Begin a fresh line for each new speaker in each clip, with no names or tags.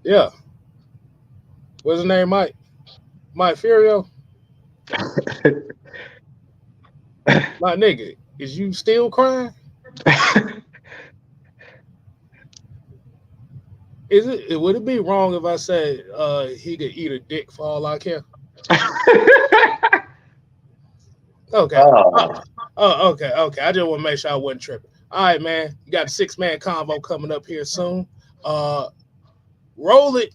Yeah. What's his name, Mike? Mike Furio? My nigga, is you still crying? Would it be wrong if I said he could eat a dick for all I care? Okay.
Oh,
Okay. I just want to make sure I wasn't tripping. All right, man. You got a 6-man convo coming up here soon. Roll it.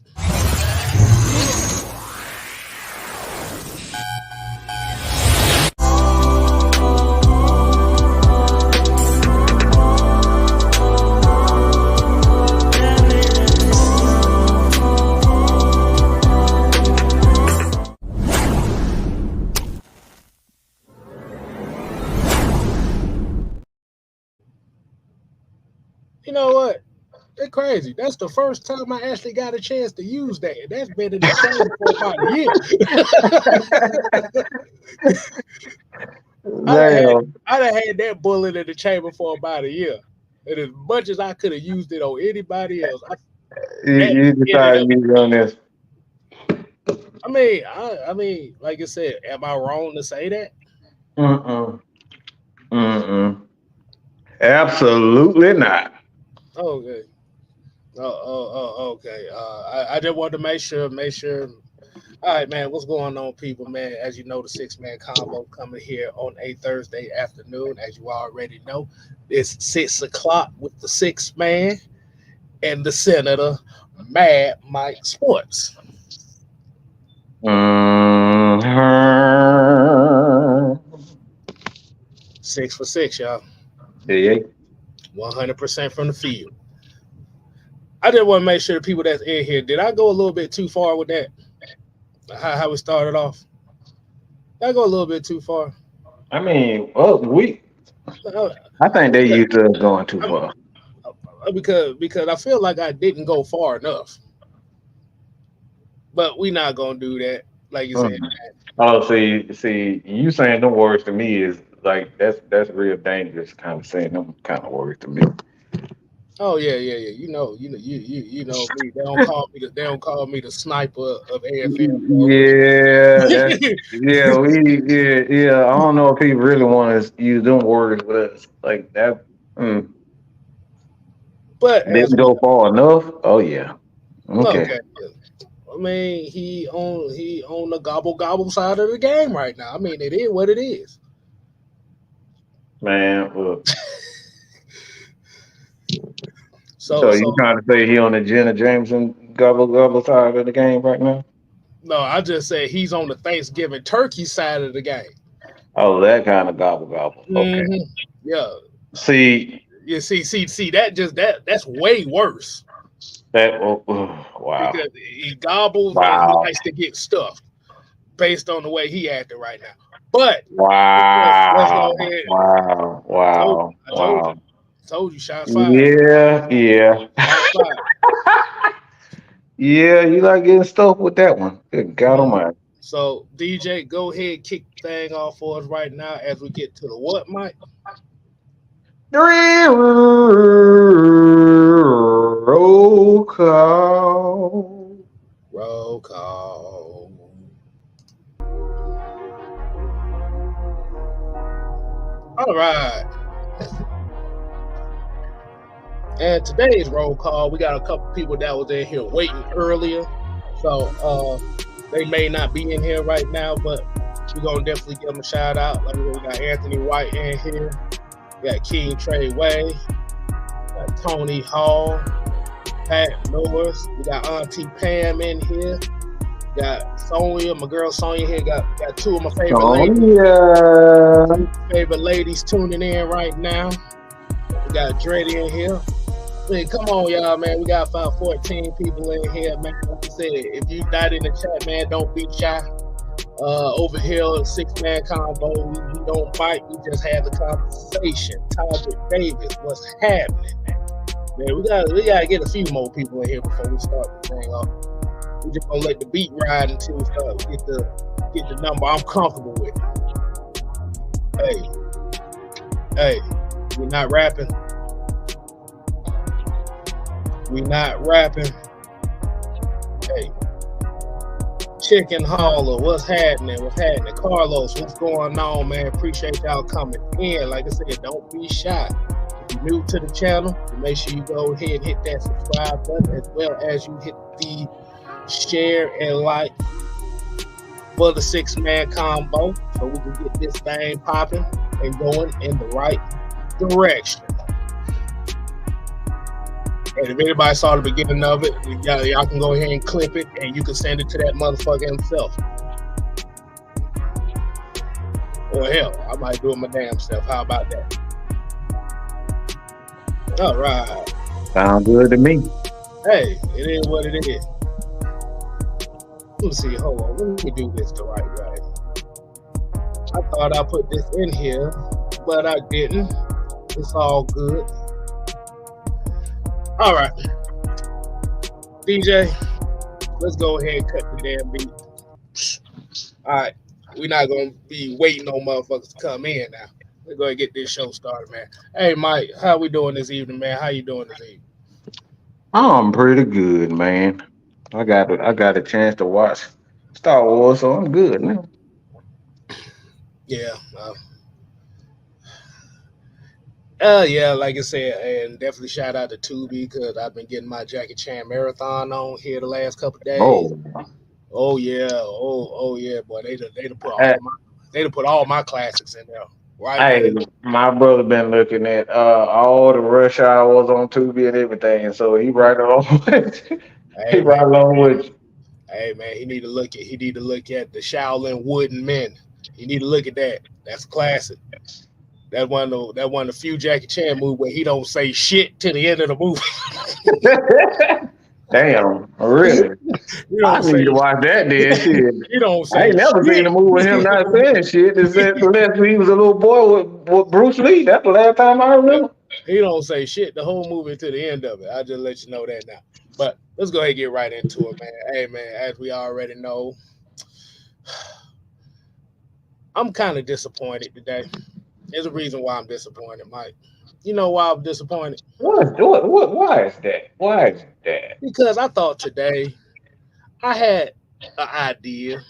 You know what? It's crazy. That's the first time I actually got a chance to use that. That's been in the chamber for about a year.
damn.
I done had that bullet in the chamber for about a year. And as much as I could have used it on anybody else,
You decided to use it on this.
I mean, like I said, am I wrong to say that?
Mm-mm. Mm-mm. Absolutely not.
Okay. Okay. I just wanted to make sure. All right, man. What's going on, people, man? As you know, the 6-man combo coming here on a Thursday afternoon. As you already know, it's 6 o'clock with the 6-man and the Senator Mad Mike Sports.
Mm-hmm.
6 for 6, y'all.
Yeah.
100% from the field. I just want to make sure the people that's in here, did I go a little bit too far with that? How we started off? Did I go a little bit too far?
I mean, I think they used to going too far.
Because I feel like I didn't go far enough. But we not gonna do that, like you said.
Oh, see, you saying them words to me is like that's real dangerous. Kind of saying them kind of words to me.
Oh yeah. You know me. They don't call me the sniper of AFL.
Yeah. I don't know if people really want to use them words with us like that.
But
didn't go far enough. Oh yeah. Okay.
I mean, he on the gobble side of the game right now. I mean, it is what it is.
Man, look.
So
you trying to say he on the Jenna Jameson gobble side of the game right now?
No, I just said he's on the Thanksgiving turkey side of the game.
Oh, that kind of gobble. Okay.
Mm-hmm. Yeah.
See.
You see that's way worse.
Wow.
Because he gobbles and he likes to get stuffed based on the way he acted right now. But let's go ahead.
Wow.
I told you, shots fired.
Yeah. Yeah, you like getting stuffed with that one. Good God Almighty.
So DJ, go ahead, kick the thing off for us right now as we get to the what, Mike?
Roll call.
Roll call. All right. And today's roll call, we got a couple people that was in here waiting earlier. So they may not be in here right now, but we're going to definitely give them a shout out. Like we got Anthony White in here. We got King Trey Way. We got Tony Hall. Pat Norris. We got Auntie Pam in here. We got Sonia, my girl Sonia here. Got two of my favorite ladies tuning in right now. We got Dreddy in here. I mean, come on, y'all, man. We got about 14 people in here, man. Like I said, if you not in the chat, man, don't be shy. Over here, 6-man combo. We don't fight. We just have the conversation. Todd Davis, what's happening? Man, we gotta get a few more people in here before we start the thing off. We just gonna let the beat ride until we start get the number I'm comfortable with. Hey, we're not rapping. We not rapping. Hey, Chicken Holler, what's happening? What's happening? Carlos, what's going on, man? Appreciate y'all coming in. Like I said, don't be shy. If you're new to the channel, make sure you go ahead and hit that subscribe button as well as you hit the share and like for the 6-man combo so we can get this thing popping and going in the right direction. And if anybody saw the beginning of it, y'all can go ahead and clip it and you can send it to that motherfucker himself. Or hell, I might do it my damn self. How about that? All right.
Sound good to me.
Hey, it is what it is. Let me see. Hold on. Let me do this the right way. I thought I put this in here, but I didn't. It's all good. All right. DJ, let's go ahead and cut the damn beat. All right. We're not going to be waiting on motherfuckers to come in now. Let's go ahead and get this show started, man. Hey, Mike, how we doing this evening, man? How you doing this evening?
I'm pretty good, man. I got a chance to watch Star Wars, so I'm good now.
Yeah. Yeah, like I said, and definitely shout out to Tubi because I've been getting my Jackie Chan marathon on here the last couple of days. Oh yeah, oh yeah, boy, they put all my classics in there. Right.
Hey, my brother been looking at all the rush hours on Tubi and everything, so he right along with you. He right along with you.
Hey man, he need to look at the Shaolin Wooden Men. He need to look at that. That's a classic. That one of the few Jackie Chan movies where he don't say shit to the end of the movie.
Damn, really? I need to watch that then. Shit.
He don't say
I ain't never
shit.
seen a movie with him not saying shit. Unless he was a little boy with Bruce Lee. That's the last time I remember.
He don't say shit the whole movie to the end of it. I'll just let you know that now. But let's go ahead and get right into it, man. Hey, man, as we already know, I'm kind of disappointed today. There's a reason why I'm disappointed, Mike. You know why I'm disappointed?
Why is that? Why is that?
Because I thought today I had an idea.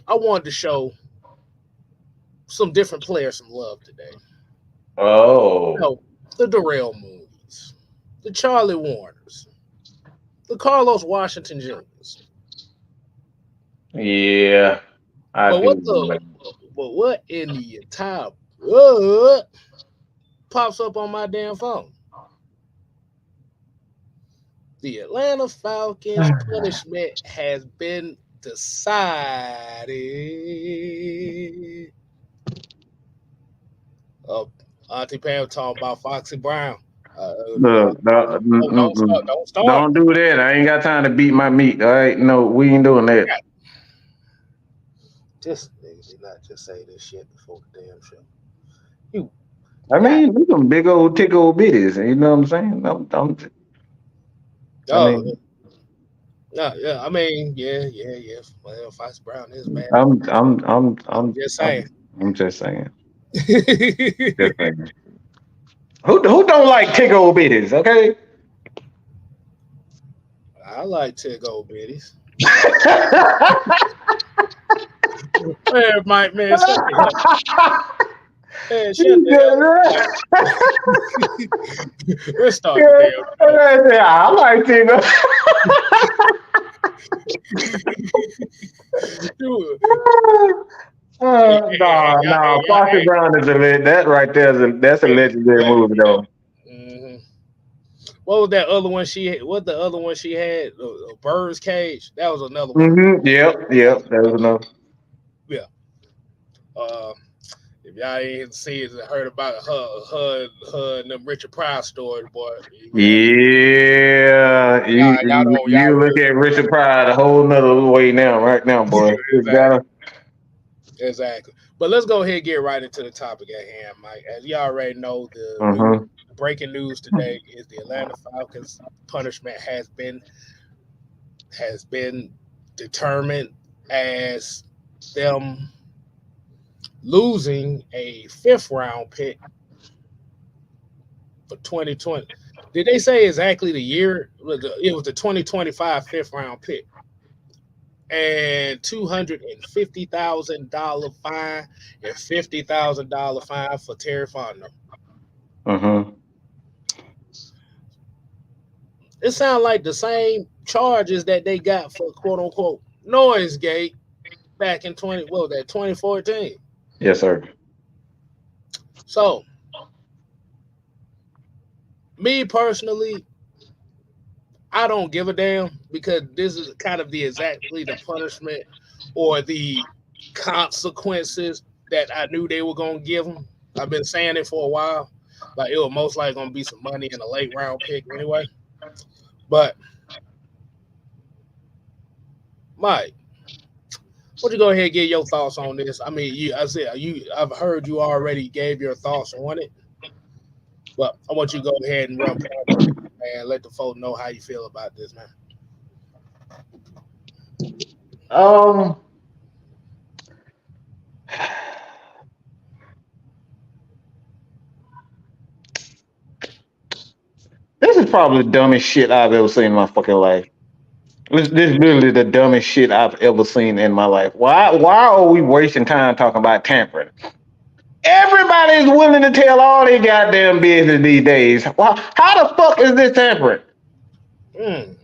I wanted to show some different players some love today.
Oh.
You know, the Darrell Moons, the Charlie Warners, the Carlos Washington Jr.'s.
Yeah, I do.
But what in the entire pops up on my damn phone? The Atlanta Falcons punishment has been decided. Auntie Pam talking about Foxy Brown.
Look, don't start. Don't do that. I ain't got time to beat my meat. All right, no, we ain't doing that.
Just nigga did not just say this shit before the damn show.
I mean, we some big old tickle bitties. You know what I'm saying?
I mean, yeah. Well, Fox Brown is bad.
I'm
just saying.
I'm just saying. Just saying. Who don't like tickle bitties? Okay.
I like tickle bitties. Hey, Mike, man. Hey, shut the hell up. Let's start the
damn. I like tickle. No, Foxy Brown is that right there. That's a legendary movie, though.
Mm-hmm. What was that other one she had? What the other one she had? Bird's Cage. That was another one.
Mm-hmm. Yep. That was another.
Yeah. If y'all ain't seen it, heard about her and them Richard Pryor stories, boy.
Yeah. You look at Richard Pryor a whole nother way right now, boy.
Exactly. But let's go ahead and get right into the topic at hand, Mike. As you already know, the breaking news today is the Atlanta Falcons punishment has been determined as them losing a 5th round pick for 2020. Did they say exactly the year? It was the 2025 5th round pick. and $250,000 fine and $50,000 fine for Terry Fontenot.
Mm-hmm.
It sounds like the same charges that they got for quote unquote noise gate back in 2014.
Yes, sir.
So me personally, I don't give a damn because this is kind of the exactly the punishment or the consequences that I knew they were gonna give him. I've been saying it for a while. Like it was most likely gonna be some money in a late round pick anyway. But Mike, would you go ahead and get your thoughts on this? I mean, I've heard you already gave your thoughts on it, but I want you to go ahead and run past it and let the folks know how you feel about this, man.
Um, this is probably the dumbest shit I've ever seen in my fucking life. This is literally the dumbest shit I've ever seen in my life. Why are we wasting time talking about tampering? Everybody is willing to tell all their goddamn business these days. Well, how the fuck is this tampering?
Mm.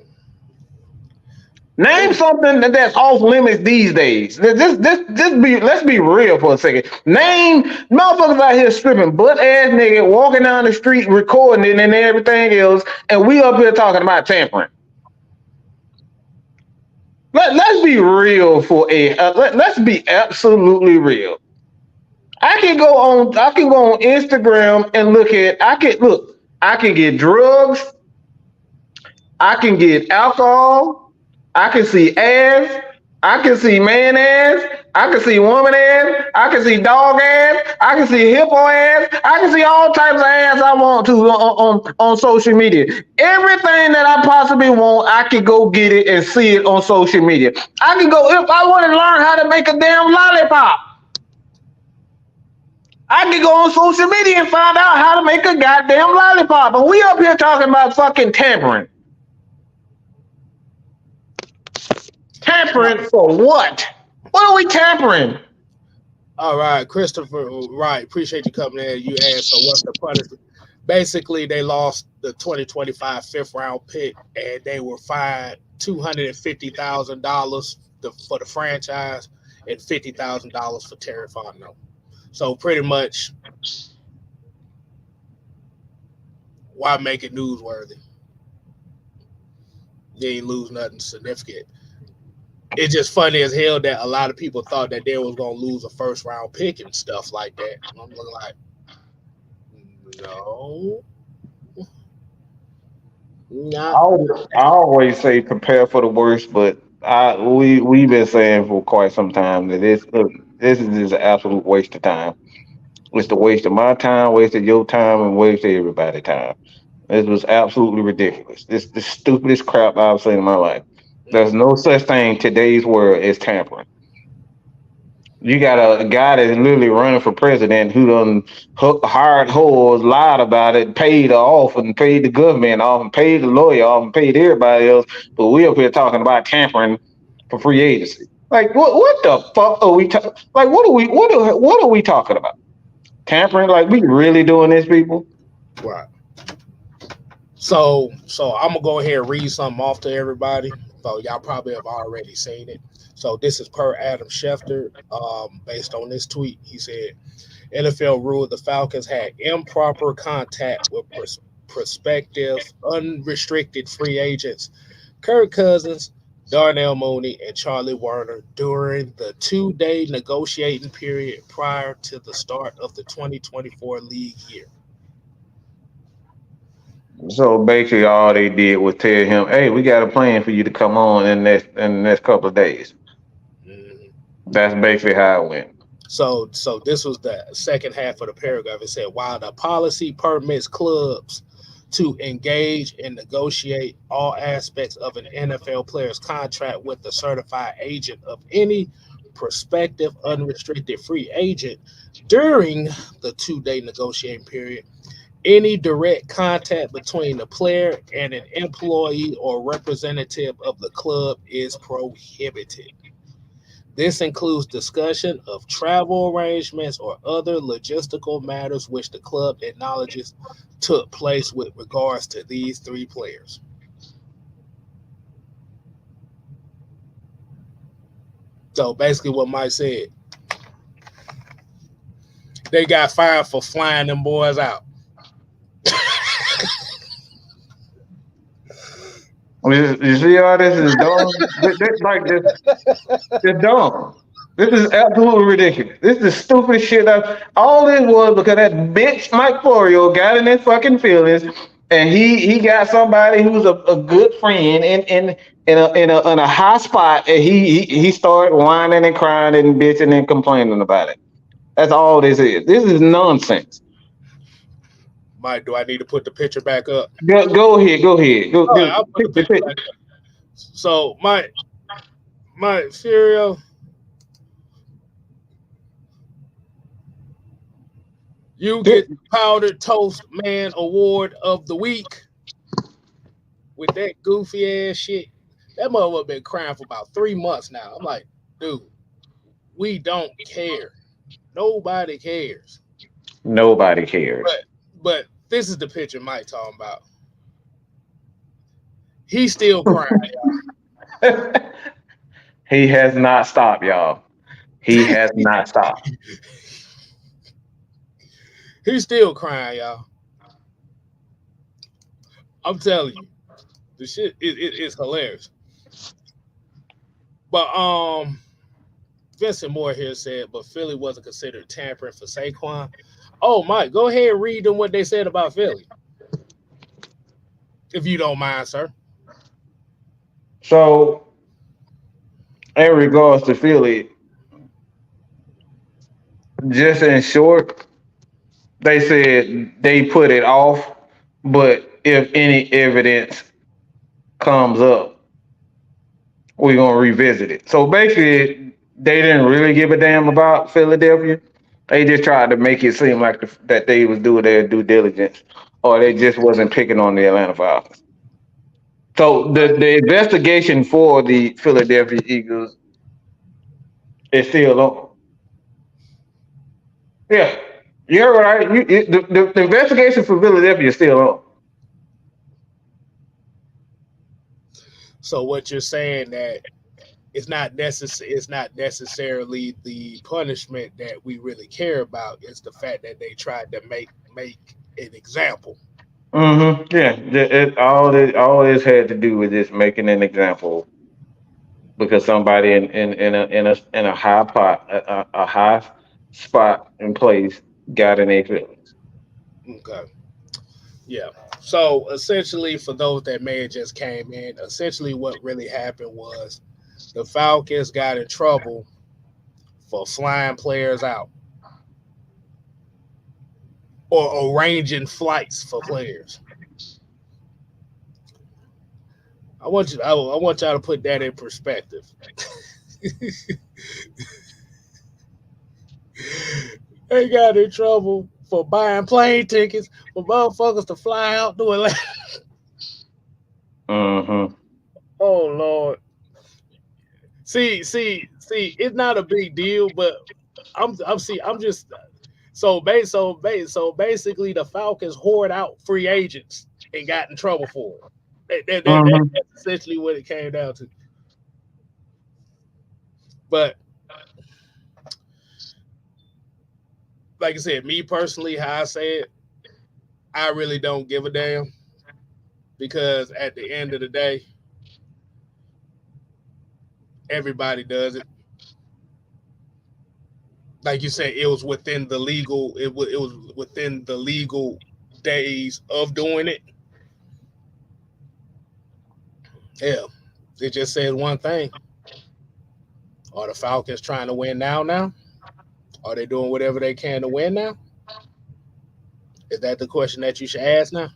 Name something that's off limits these days. Let's be real for a second. Name motherfuckers out here stripping butt ass nigga walking down the street recording it and everything else, and we up here talking about tampering. Let's be real for let's be absolutely real. I can go on Instagram and I can get drugs, I can get alcohol, I can see ass, I can see man ass, I can see woman ass, I can see dog ass, I can see hippo ass, I can see all types of ass I want to on social media. Everything that I possibly want, I can go get it and see it on social media. I can go if I want to learn how to make a damn lollipop. I can go on social media and find out how to make a goddamn lollipop. And we up here talking about fucking tampering. Tampering for what? What are we tampering?
All right, Christopher. Right, appreciate you coming in. You asked, so what's the punishment? Basically, they lost the 2025 fifth round pick, and they were fined $250,000 for the franchise and $50,000 for Terry Fontenot. So pretty much, why make it newsworthy? You ain't lose nothing significant. It's just funny as hell that a lot of people thought that they was gonna lose a first round pick and stuff like that. I'm looking like, no, not.
I always say prepare for the worst, but we've been saying for quite some time that this is just an absolute waste of time. It's the waste of my time, wasted your time, and wasted everybody's time. This was absolutely ridiculous. This the stupidest crap I've seen in my life. There's no such thing in today's world as tampering. You got a guy that's literally running for president who done hired whores, lied about it, paid her off, and paid the government off, and paid the lawyer off, and paid everybody else. But we up here talking about tampering for free agency. Like what the fuck are we like? What are we talking about? Tampering? Like we really doing this, people?
Right. So I'm gonna go ahead and read something off to everybody. So y'all probably have already seen it. So this is per Adam Schefter, based on this tweet. He said, NFL ruled the Falcons had improper contact with prospective unrestricted free agents Kirk Cousins, Darnell Mooney, and Charlie Warner during the 2-day negotiating period prior to the start of the 2024 league year.
So basically, all they did was tell him, "Hey, we got a plan for you to come on in the next couple of days."
Mm-hmm.
That's basically how it went.
So this was the second half of the paragraph. It said, while the policy permits clubs to engage and negotiate all aspects of an NFL player's contract with the certified agent of any prospective unrestricted free agent during the 2-day negotiating period, Any direct contact between the player and an employee or representative of the club is prohibited. This includes discussion of travel arrangements or other logistical matters which the club acknowledges took place with regards to these three players. So basically, what Mike said, they got fired for flying them boys out.
You see all this is dumb. Like this dumb. This is absolutely ridiculous. This is stupid shit. All this was because that bitch Mike Florio got in his fucking feelings, and he got somebody who's a good friend in a high spot, and he started whining and crying and bitching and complaining about it. That's all this is. This is nonsense.
Mike, do I need to put the picture back up?
Go ahead.
All right, I'll put the picture back up. So, Mike Furio, you get the Powdered Toast Man Award of the Week with that goofy ass shit. That motherfucker been crying for about 3 months now. I'm like, dude, we don't care. Nobody cares.
Nobody cares.
But this is the picture Mike talking about. He's still crying, y'all.
He has not stopped, y'all. He has not stopped.
He's still crying, y'all. I'm telling you, the shit is hilarious. But Vincent Moore here said, but Philly wasn't considered tampering for Saquon. Oh, Mike, go ahead and read them what they said about Philly, if you don't mind, sir.
So, in regards to Philly, just in short, they said they put it off, but if any evidence comes up, we're gonna revisit it. So basically, they didn't really give a damn about Philadelphia. They just tried to make it seem like that they was doing their due diligence, or they just wasn't picking on the Atlanta Falcons. So the investigation for the Philadelphia Eagles is still on. Yeah, you're right. The investigation for Philadelphia is still on.
So what you're saying that it's not necessarily the punishment that we really care about. It's the fact that they tried to make an example.
Mm-hmm. Yeah, all this had to do with just making an example because somebody in a high pot a high spot in place got in their feelings.
Okay. Yeah. So essentially, for those that may have just came in, essentially what really happened was the Falcons got in trouble for flying players out or arranging flights for players. I want y'all to put that in perspective. They got in trouble for buying plane tickets for motherfuckers to fly out to Atlanta.
Mm-hmm.
Oh Lord. See, it's not a big deal, but I'm just so basically the Falcons hoard out free agents and got in trouble for it. That's essentially what it came down to. But like I said, me personally, how I say it, I really don't give a damn because at the end of the day, everybody does it. Like you said, it was within the legal. It was within the legal days of doing it. Yeah, it just says one thing: are the Falcons trying to win now? Now, are they doing whatever they can to win now? Is that the question that you should ask now,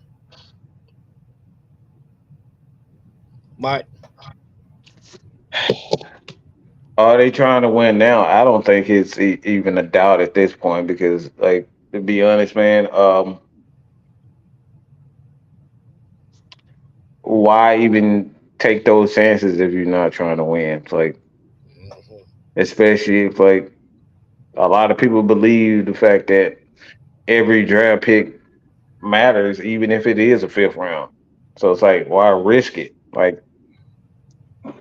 Mike?
Are they trying to win now? I don't think it's even a doubt at this point because, like, to be honest, man, why even take those chances if you're not trying to win? It's like,
Mhm.
especially if like a lot of people believe the fact that every draft pick matters, even if it is a fifth round. So it's like, why risk it? Like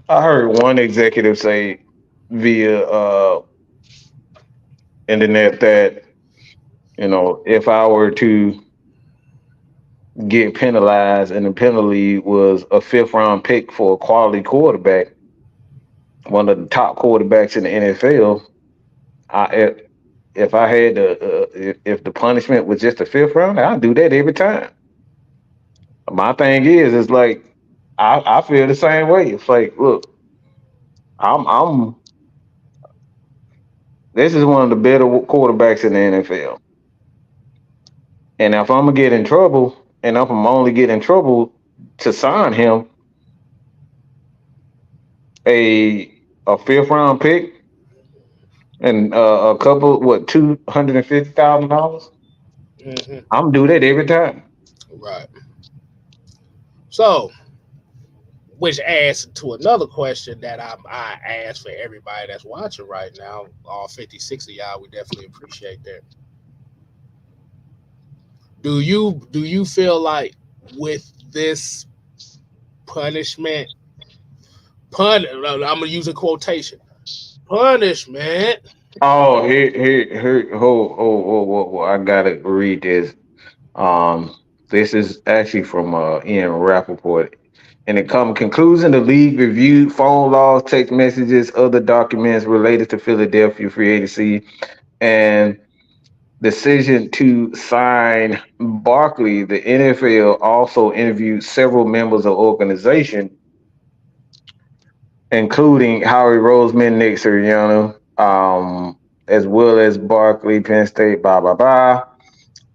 I heard one executive say via internet that if I were to get penalized and the penalty was a fifth round pick for a quality quarterback, one of the top quarterbacks in the NFL, I if I had if the punishment was just a fifth round, I'd do that every time. My thing is like I feel the same way. It's like, look, I'm this is one of the better quarterbacks in the NFL, and if I'm gonna get in trouble, and if I'm only get in trouble to sign him a fifth round pick and a couple $250,000,
Mhm.
I'm do that every time.
Right. So, which adds to another question that I ask for everybody that's watching right now, all 56 of y'all, we definitely appreciate that. Do you feel like with this punishment, I'm gonna use a quotation, punishment.
Oh, here, I gotta read this. Um, this is actually from Ian Rappaport. And it come conclusion, the league reviewed phone logs, text messages, other documents related to Philadelphia free agency, and decision to sign Barkley. The NFL also interviewed several members of organization, including Howie Roseman, Nick Sirianni, as well as Barkley, Penn State, blah blah blah.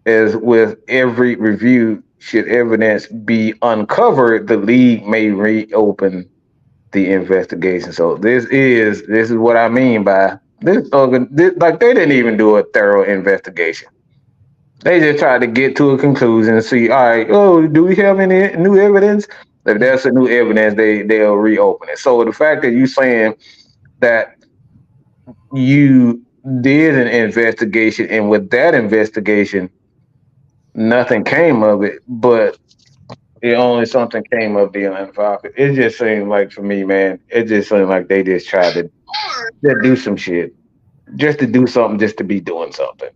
As with every review, should evidence be uncovered, the league may reopen the investigation. So this is what I mean by this, like they didn't even do a thorough investigation. They just tried to get to a conclusion and see, all right, oh, do we have any new evidence? If
Mm,
there's a new evidence, they'll reopen it. So the fact that you saying that you did an investigation and with that investigation nothing came of it, but it only something came of the Atlanta Falcons. It just seemed like for me, man, it just seemed like they just tried to just do some shit, just to do something, just to be doing something.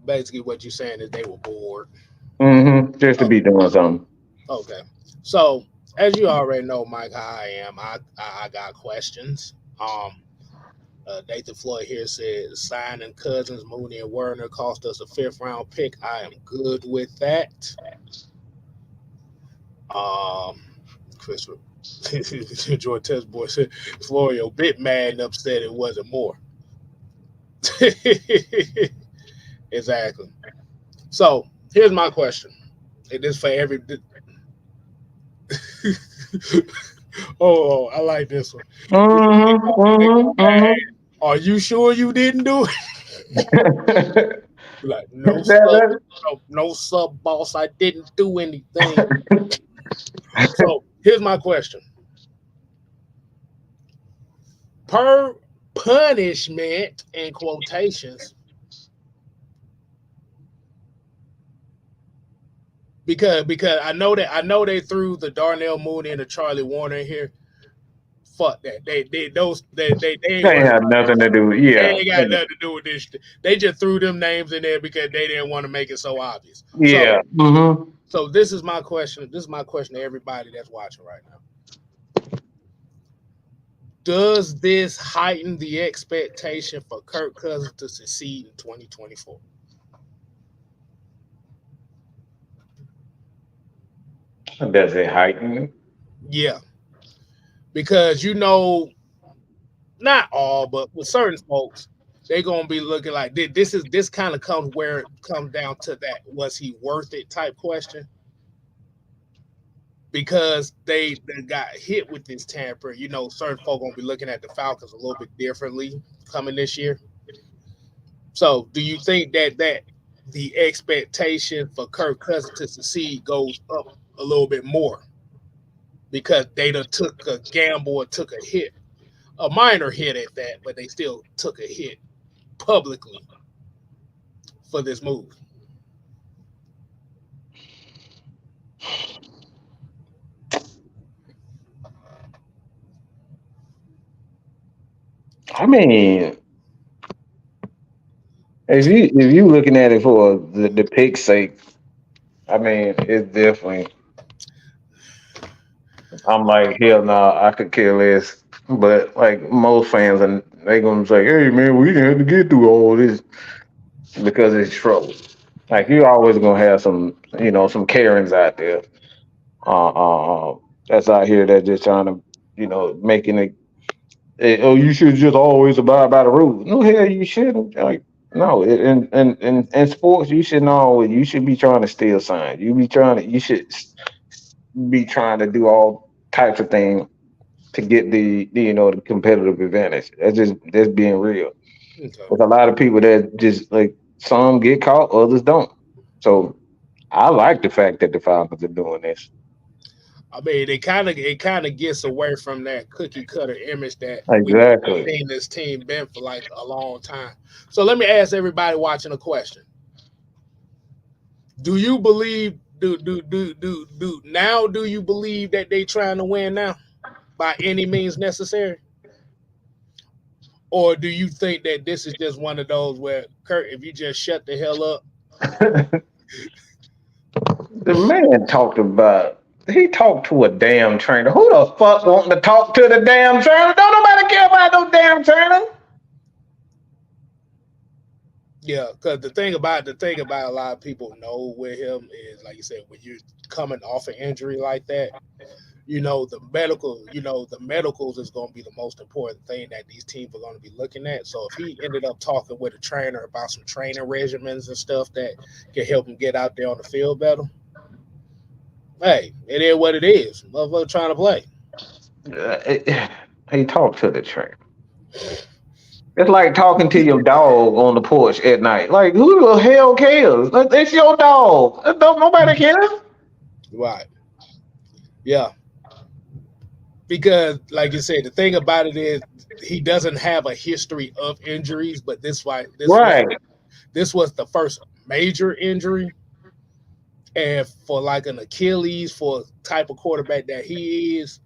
Basically, what you're saying is they were bored.
Just to
Oh,
be doing something.
okay. So as you already know, Mike, how I am. I got questions. Nathan Floyd here said signing Cousins, Mooney, and Werner cost us a fifth round pick. I am good with that. Um, Chris George Test Boy said Florio bit mad and upset it wasn't more. Exactly. So here's my question. It is for every. Oh, I like this one. They gonna ask,
Mm-hmm.
are you sure you didn't do it? Like, no sub,
that,
no sub boss. I didn't do anything. So here's my question: per punishment in quotations, because I know they threw the Darnell Mooney and the Charlie Warner in here. Fuck that. They ain't
that ain't
worth.
have nothing to do.
They
Yeah,
ain't got nothing to do with this. They just threw them names in there because they didn't want to make it so obvious. So
yeah. Mm-hmm.
so this is my question. This is my question to everybody that's watching right now. Does this heighten the expectation for Kirk Cousins to succeed in 2024?
Does it heighten?
Yeah, because not all, but with certain folks, they're gonna be looking like this kind of comes where it comes down to that was he worth it type question because they got hit with this tamper. Certain folk gonna be looking at the Falcons a little bit differently coming this year. So, do you think that the expectation for Kirk Cousins to succeed goes up a little bit more because they done took a gamble or took a hit, a minor hit at that, but they still took a hit publicly for this move.
I mean, if you looking at it for the pick's sake, I mean, it's definitely. I'm like, hell no, I could care less. But like most fans, and they gonna say, hey man, we didn't have to get through all this because it's trouble. Like you always gonna have some, some Karens out there, that's out here that just trying to, making it. Oh, you should just always abide by the rules. No, hell, you shouldn't. Like, no, in sports, you shouldn't always. You should be trying to steal signs. You should be trying to do all types of things to get the competitive advantage. That's being real.
Okay.
With a lot of people that just like some get caught, others don't. So I like the fact that the Falcons are doing this.
I mean, it kind of gets away from that cookie cutter image that we've
Exactly.
seen this team been for like a long time. So let me ask everybody watching a question: Do you believe? Do now? Do you believe that they trying to win now by any means necessary, or do you think that this is just one of those where Kurt, if you just shut the hell up,
The man talked about. He talked to a damn trainer. Who the fuck wanting to talk to the damn trainer? Don't nobody care about no damn trainer.
yeah, because the thing about a lot of people know with him is like you said, when you're coming off an injury like that, the medicals is going to be the most important thing that these teams are going to be looking at. So if he ended up talking with a trainer about some training regimens and stuff that can help him get out there on the field better, hey, it is what it is. Motherfucker trying to play.
He talked to the trainer. It's like talking to your dog on the porch at night. Like, who the hell cares? It's your dog. Don't nobody care.
Right. Yeah. Because like you said, the thing about it is he doesn't have a history of injuries, but
Right.
this was the first major injury. And for like an Achilles, for a type of quarterback that he is,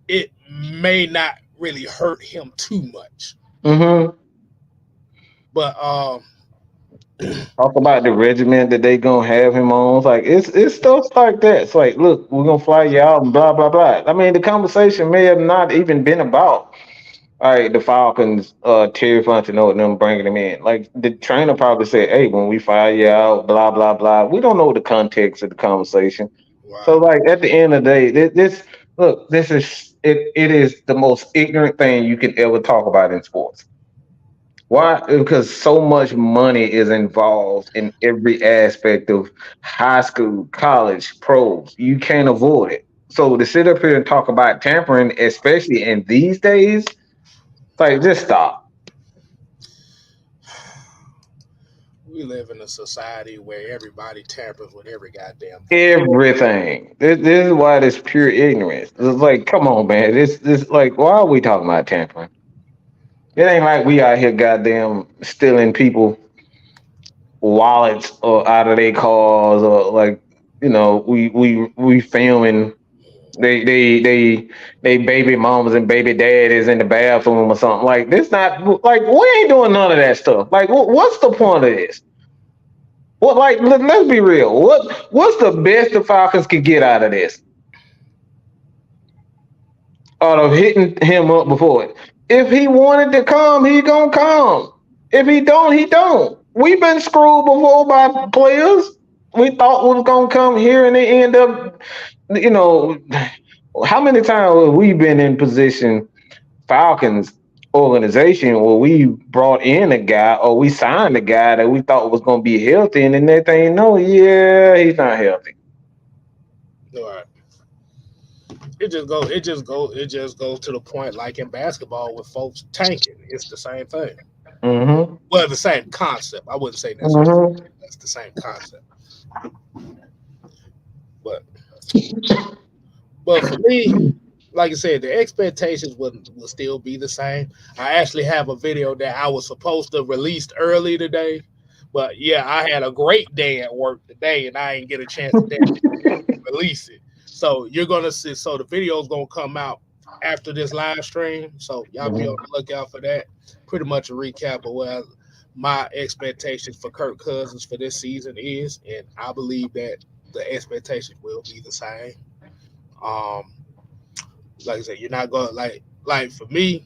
it may not really hurt him too much.
Mm-hmm.
But
Talk about the regiment that they gonna have him on. It's like it's stuff like that. It's like, look, we're gonna fly you out and blah blah blah. I mean, the conversation may have not even been about all right, the Falcons, Terry Fontenot and them bringing him in. Like the trainer probably said, "Hey, when we fire you out, blah blah blah." We don't know the context of the conversation. So,
right.
like at the end of the day, this look, this is it. It is the most ignorant thing you can ever talk about in sports. Why? Because so much money is involved in every aspect of high school, college, pros. You can't avoid it. So to sit up here and talk about tampering, especially in these days, like just stop.
We live in a society where everybody tampers with every goddamn thing.
Everything. This is why this pure ignorance. It's like, come on, man. This like, why are we talking about tampering? It ain't like we out here goddamn stealing people wallets or out of their cars or like, we filming they baby mamas and baby daddies in the bathroom or something. Like this not like we ain't doing none of that stuff. Like what's the point of this? What like let's be real. What's the best the Falcons could get out of this? Out of hitting him up before it. If he wanted to come, he gonna come. If he don't, he don't. We've been screwed before by players. We thought was gonna come here and they end up, you know, how many times have we been in position Falcons organization where we brought in a guy or we signed a guy that we thought was gonna be healthy and then that thing no, yeah, he's not healthy.
All right. It just goes to the point like in basketball with folks tanking. It's the same thing.
Mm-hmm.
Well, the same concept. I wouldn't say necessarily
Mm-hmm.
that's the same concept. But for me, like I said, the expectations will still be the same. I actually have a video that I was supposed to release early today, but yeah, I had a great day at work today, and I didn't get a chance to release it. So you're gonna see. So the video is gonna come out after this live stream. So y'all be on
Mm-hmm.
the lookout for that. Pretty much a recap of what my expectations for Kirk Cousins for this season is, and I believe that the expectations will be the same. Um, like I said, you're not gonna like for me,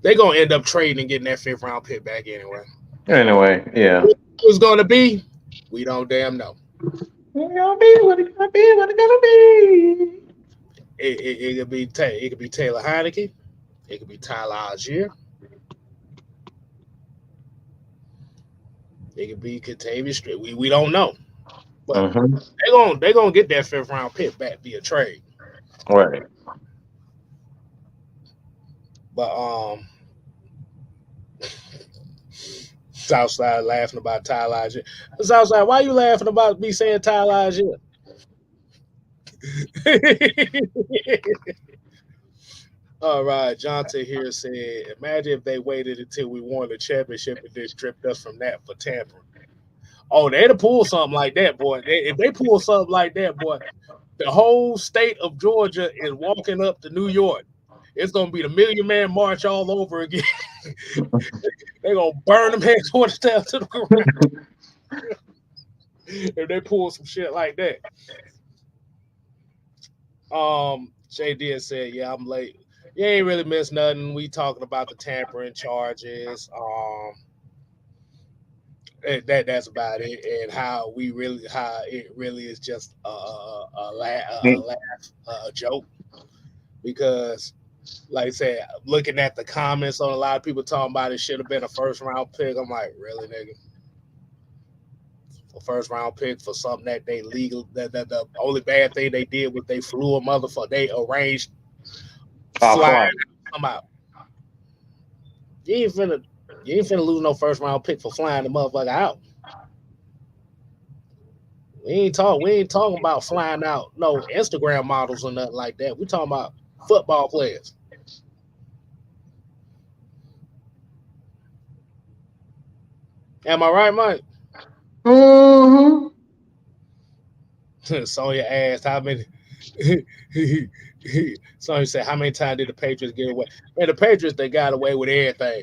they're gonna end up trading and getting that fifth round pick back anyway.
Anyway, yeah.
Who's gonna be? We don't damn know.
It's gonna be what it's gonna be. What it's gonna be.
It could be it could be Taylor Heineke. It could be Tyler Algier. It could be Katavius Street. We don't know, but
Mm-hmm.
they gonna get that fifth round pick back via trade.
Right.
But Southside laughing about Tyler Algier. Southside, why you laughing about me saying Tyler Algier? All right, Jonte here said, imagine if they waited until we won the championship and then stripped us from that for tampering. Oh, they'd have pulled something like that, boy. If they pull something like that, boy, the whole state of Georgia is walking up to New York. It's gonna be the Million Man March all over again. They're gonna burn them headquarters down to the ground if they pull some shit like that. JD said, "Yeah, I'm late. You ain't really missed nothing. We talking about the tampering charges. That's about it, and how it really is just a joke because." Like I said, looking at the comments on a lot of people talking about it should have been a first round pick. I'm like, really, nigga? A first round pick for something that they legal. That the only bad thing they did was they flew a motherfucker. They arranged flying
Flight.
them out. You ain't finna, you ain't finna lose no first round pick for flying the motherfucker out. We ain't talking about flying out no Instagram models or nothing like that. We talking about football players. Am I right, Mike?
Mm-hmm.
Sonya asked how many. Sonya said, "How many times did the Patriots get away?" Man, the Patriots they got away with everything.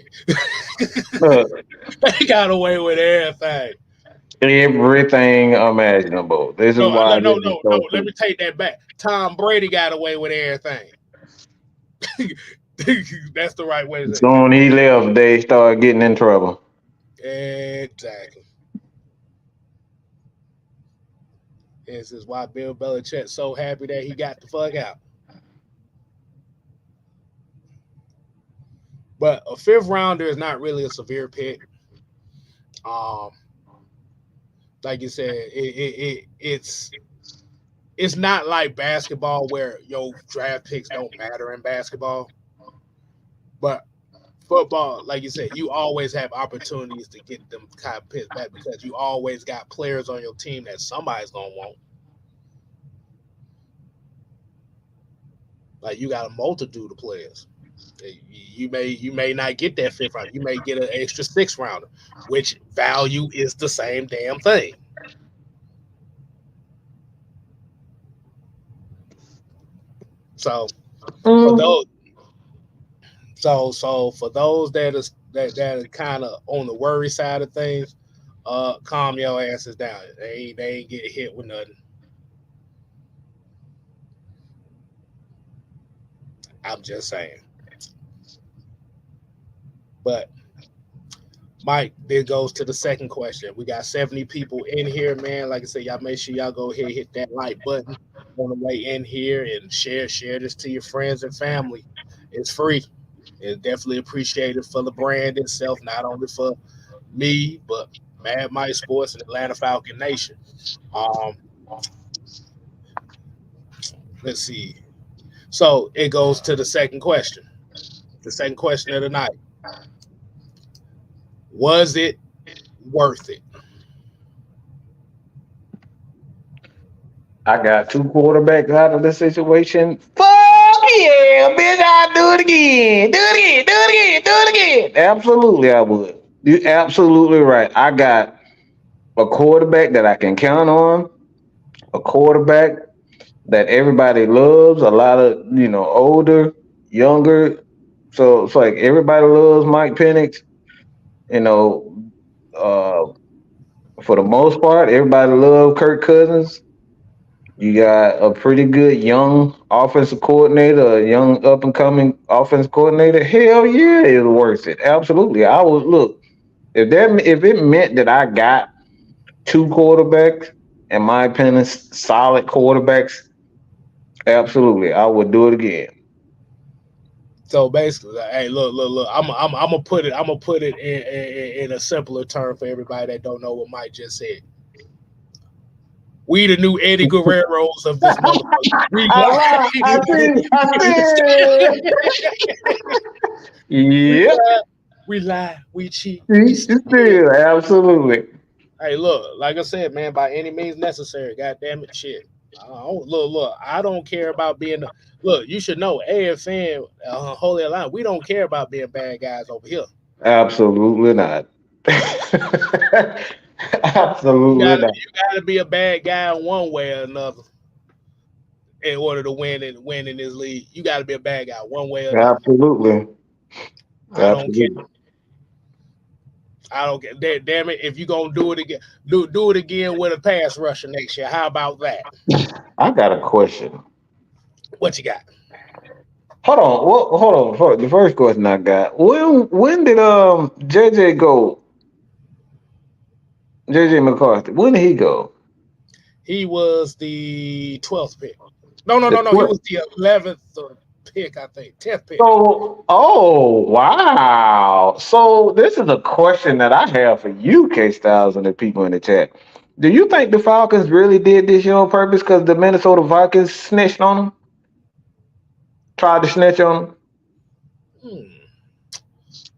Look,
They got away with everything.
everything imaginable. This is
No,
why
no,
this is
no, no.
so
Let
cool.
me take that back. Tom Brady got away with everything. That's the right way to say
Soon he left, they started getting in trouble.
it. Exactly. This is why Bill Belichick's so happy that he got the fuck out. But a fifth rounder is not really a severe pick. Um, like you said, it's not like basketball where your draft picks don't matter in basketball. But football, like you said, you always have opportunities to get them kind of picks back because you always got players on your team that somebody's gonna want. Like you got a multitude of players. You may not get that fifth round. You may get an extra sixth rounder, which value is the same damn thing. So for
Mm-hmm.
those for those that are kind of on the worry side of things, calm your asses down. They ain't get hit with nothing. I'm just saying. But Mike, this goes to the second question. We got 70 people in here, man. Like I said, y'all make sure y'all go ahead and hit that like button on the way in here and share this to your friends and family. It's free. It's definitely appreciated for the brand itself, not only for me, but Mad Mike Sports and Atlanta Falcon Nation. Um, let's see. So it goes to the second question. The second question of the night. Was it worth it?
I got 2 quarterbacks out of the situation. Fuck yeah, bitch! I'll do it again. Do it again. Do it again. Do it again. Absolutely, I would. You're absolutely right. I got a quarterback that I can count on. A quarterback that everybody loves. A lot of older, younger. So it's like everybody loves Mike Penix. You know, uh, for the most part, everybody loves Kirk Cousins. You got a pretty good young offensive coordinator, a young up and coming offensive coordinator. Hell yeah, it's worth it. Absolutely. I would look if it meant that I got 2 quarterbacks, in my opinion, solid quarterbacks. Absolutely, I would do it again.
So basically, hey, look. I'm gonna put it. I'm gonna put it in a simpler term for everybody that don't know what Mike just said. We the new Eddie Guerreros of this motherfucker. We
I
lie.
lied. I
we
Yep.
lie. We lie. We cheat. We steal.
Still, absolutely.
Hey, look. Like I said, man, by any means necessary. God damn it, shit. Look. I don't care about being. Look, you should know, AFN, Holy Alliance. We don't care about being bad guys over here.
Absolutely not.
You
Absolutely
got
not.
you got to be a bad guy in one way or another in order to win in this league. You got to be a bad guy one way or another.
Absolutely.
I don't care.
Absolutely.
I don't care. Damn it! If you gonna do it again, do it again with a pass rusher next year. How about that?
I got a question.
What you got?
Hold on. Hold on. The first question I got. When did JJ go? JJ McCarthy. When did he go?
He was the 12th pick.
The
No. He
12th.
was the 11th pick, I think. 10th pick.
So, oh wow. So this is a question that I have for you, K Styles, and the people in the chat. Do you think the Falcons really did this year on purpose because the Minnesota Vikings snitched on them? Tried to snitch on them?
Hmm.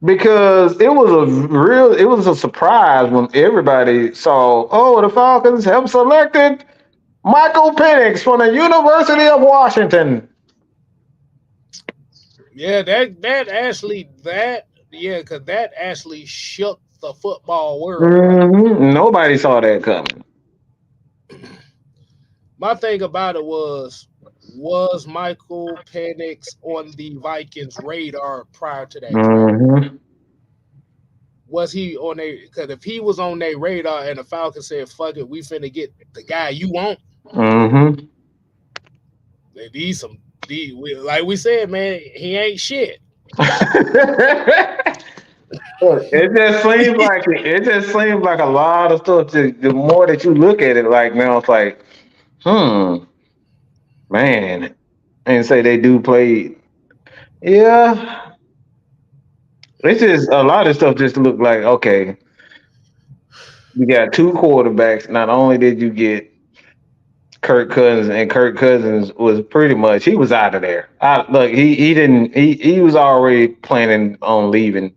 Because it was a surprise when everybody saw, oh, the Falcons have selected Michael Penix from the University of Washington.
Yeah, because that actually shook the football world, right?
Nobody saw that coming.
My thing about it was Michael Penix on the Vikings radar prior to that draft?
hmm
Was he on a because if he was on their radar and the Falcons said, fuck it, we finna get the guy you want,
hmm
these some like we said, man, he ain't shit.
It just seems like a lot of stuff. The more that you look at it, like now, it's like, hmm, man, and say they do play. Yeah, it's just a lot of stuff. Just look like okay, you got 2 quarterbacks. Not only did you get Kirk Cousins, and Kirk Cousins was pretty much he was out of there. Look, he didn't he was already planning on leaving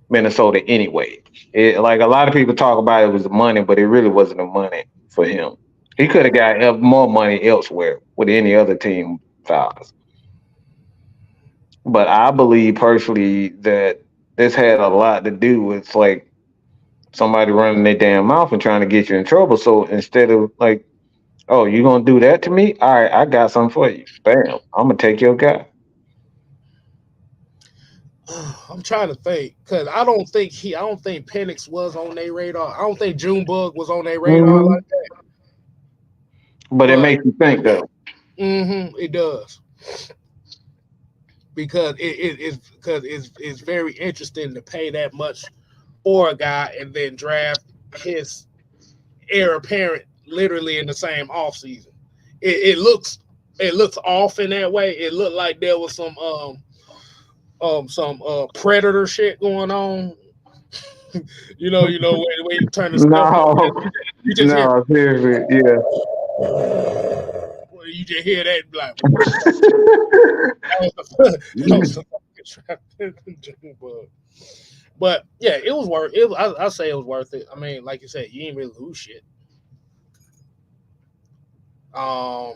Minnesota anyway. Like a lot of people talk about it was the money, but it really wasn't the money for him. He could have got more money elsewhere with any other team files. But I believe personally that this had a lot to do with like somebody running their damn mouth and trying to get you in trouble. So instead of like, oh, you gonna do that to me? All right, I got something for you. Bam, I'm gonna take your guy.
I'm trying to think because I don't think Penix was on their radar. I don't think Junebug was on their radar
hmm
like that.
But it
But
makes you think though.
it does because it's very interesting to pay that much for a guy and then draft his heir apparent literally in the same offseason. It looks off in that way. It looked like there was some predator shit going on. When you turn the stuff on,
No,
you just hear
no, seriously, yeah.
you just hear that like that was the fucking trap Junebug. But yeah, it was worth it. I say it was worth it. I mean, like you said, you didn't really lose shit. Um,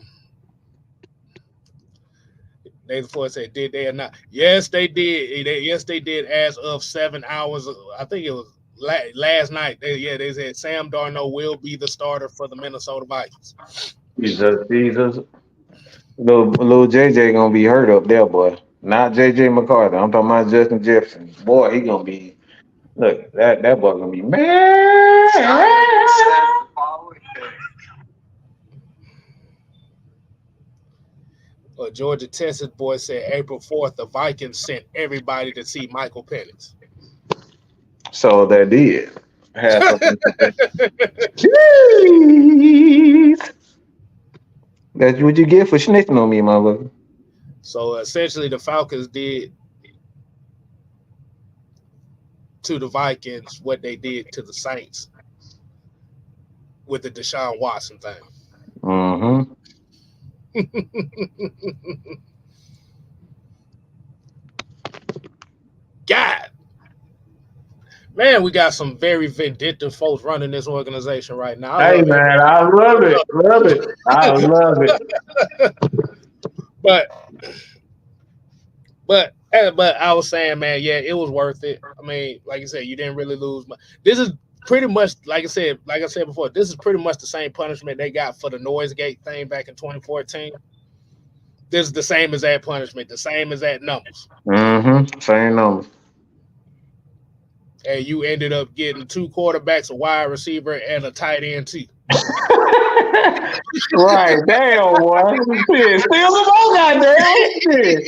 they before said did they or not? Yes, they did. Yes, they did. As of 7 hours, I think it was last night. They said Sam Darnold will be the starter for the Minnesota Vikings.
Jesus. Little JJ gonna be hurt up there, boy. Not JJ McCarthy. I'm talking about Justin Jefferson. Boy, he gonna be look, that boy gonna be man.
Georgia Texas boy said April 4th, the Vikings sent everybody to see Michael Penix.
So that did have something to say. Jeez. That's what you get for snitching on me, motherfucker.
So essentially, the Falcons did to the Vikings what they did to the Saints with the Deshaun Watson thing.
Mm-hmm.
God, man, we got some very vindictive folks running this organization right now. I
Hey
love
man, I love it. Love it. I love it.
but but I was saying, man, yeah, it was worth it. I mean, like you said, you didn't really lose. This is pretty much like I said before. This is pretty much the same punishment they got for the noise gate thing back in 2014. This is the same as that punishment, the same as that numbers.
Mm-hmm. Same numbers.
And you ended up getting two quarterbacks, a wide receiver, and a tight end too.
Right, damn, boy. Shit, still the ball, goddamn. Shit.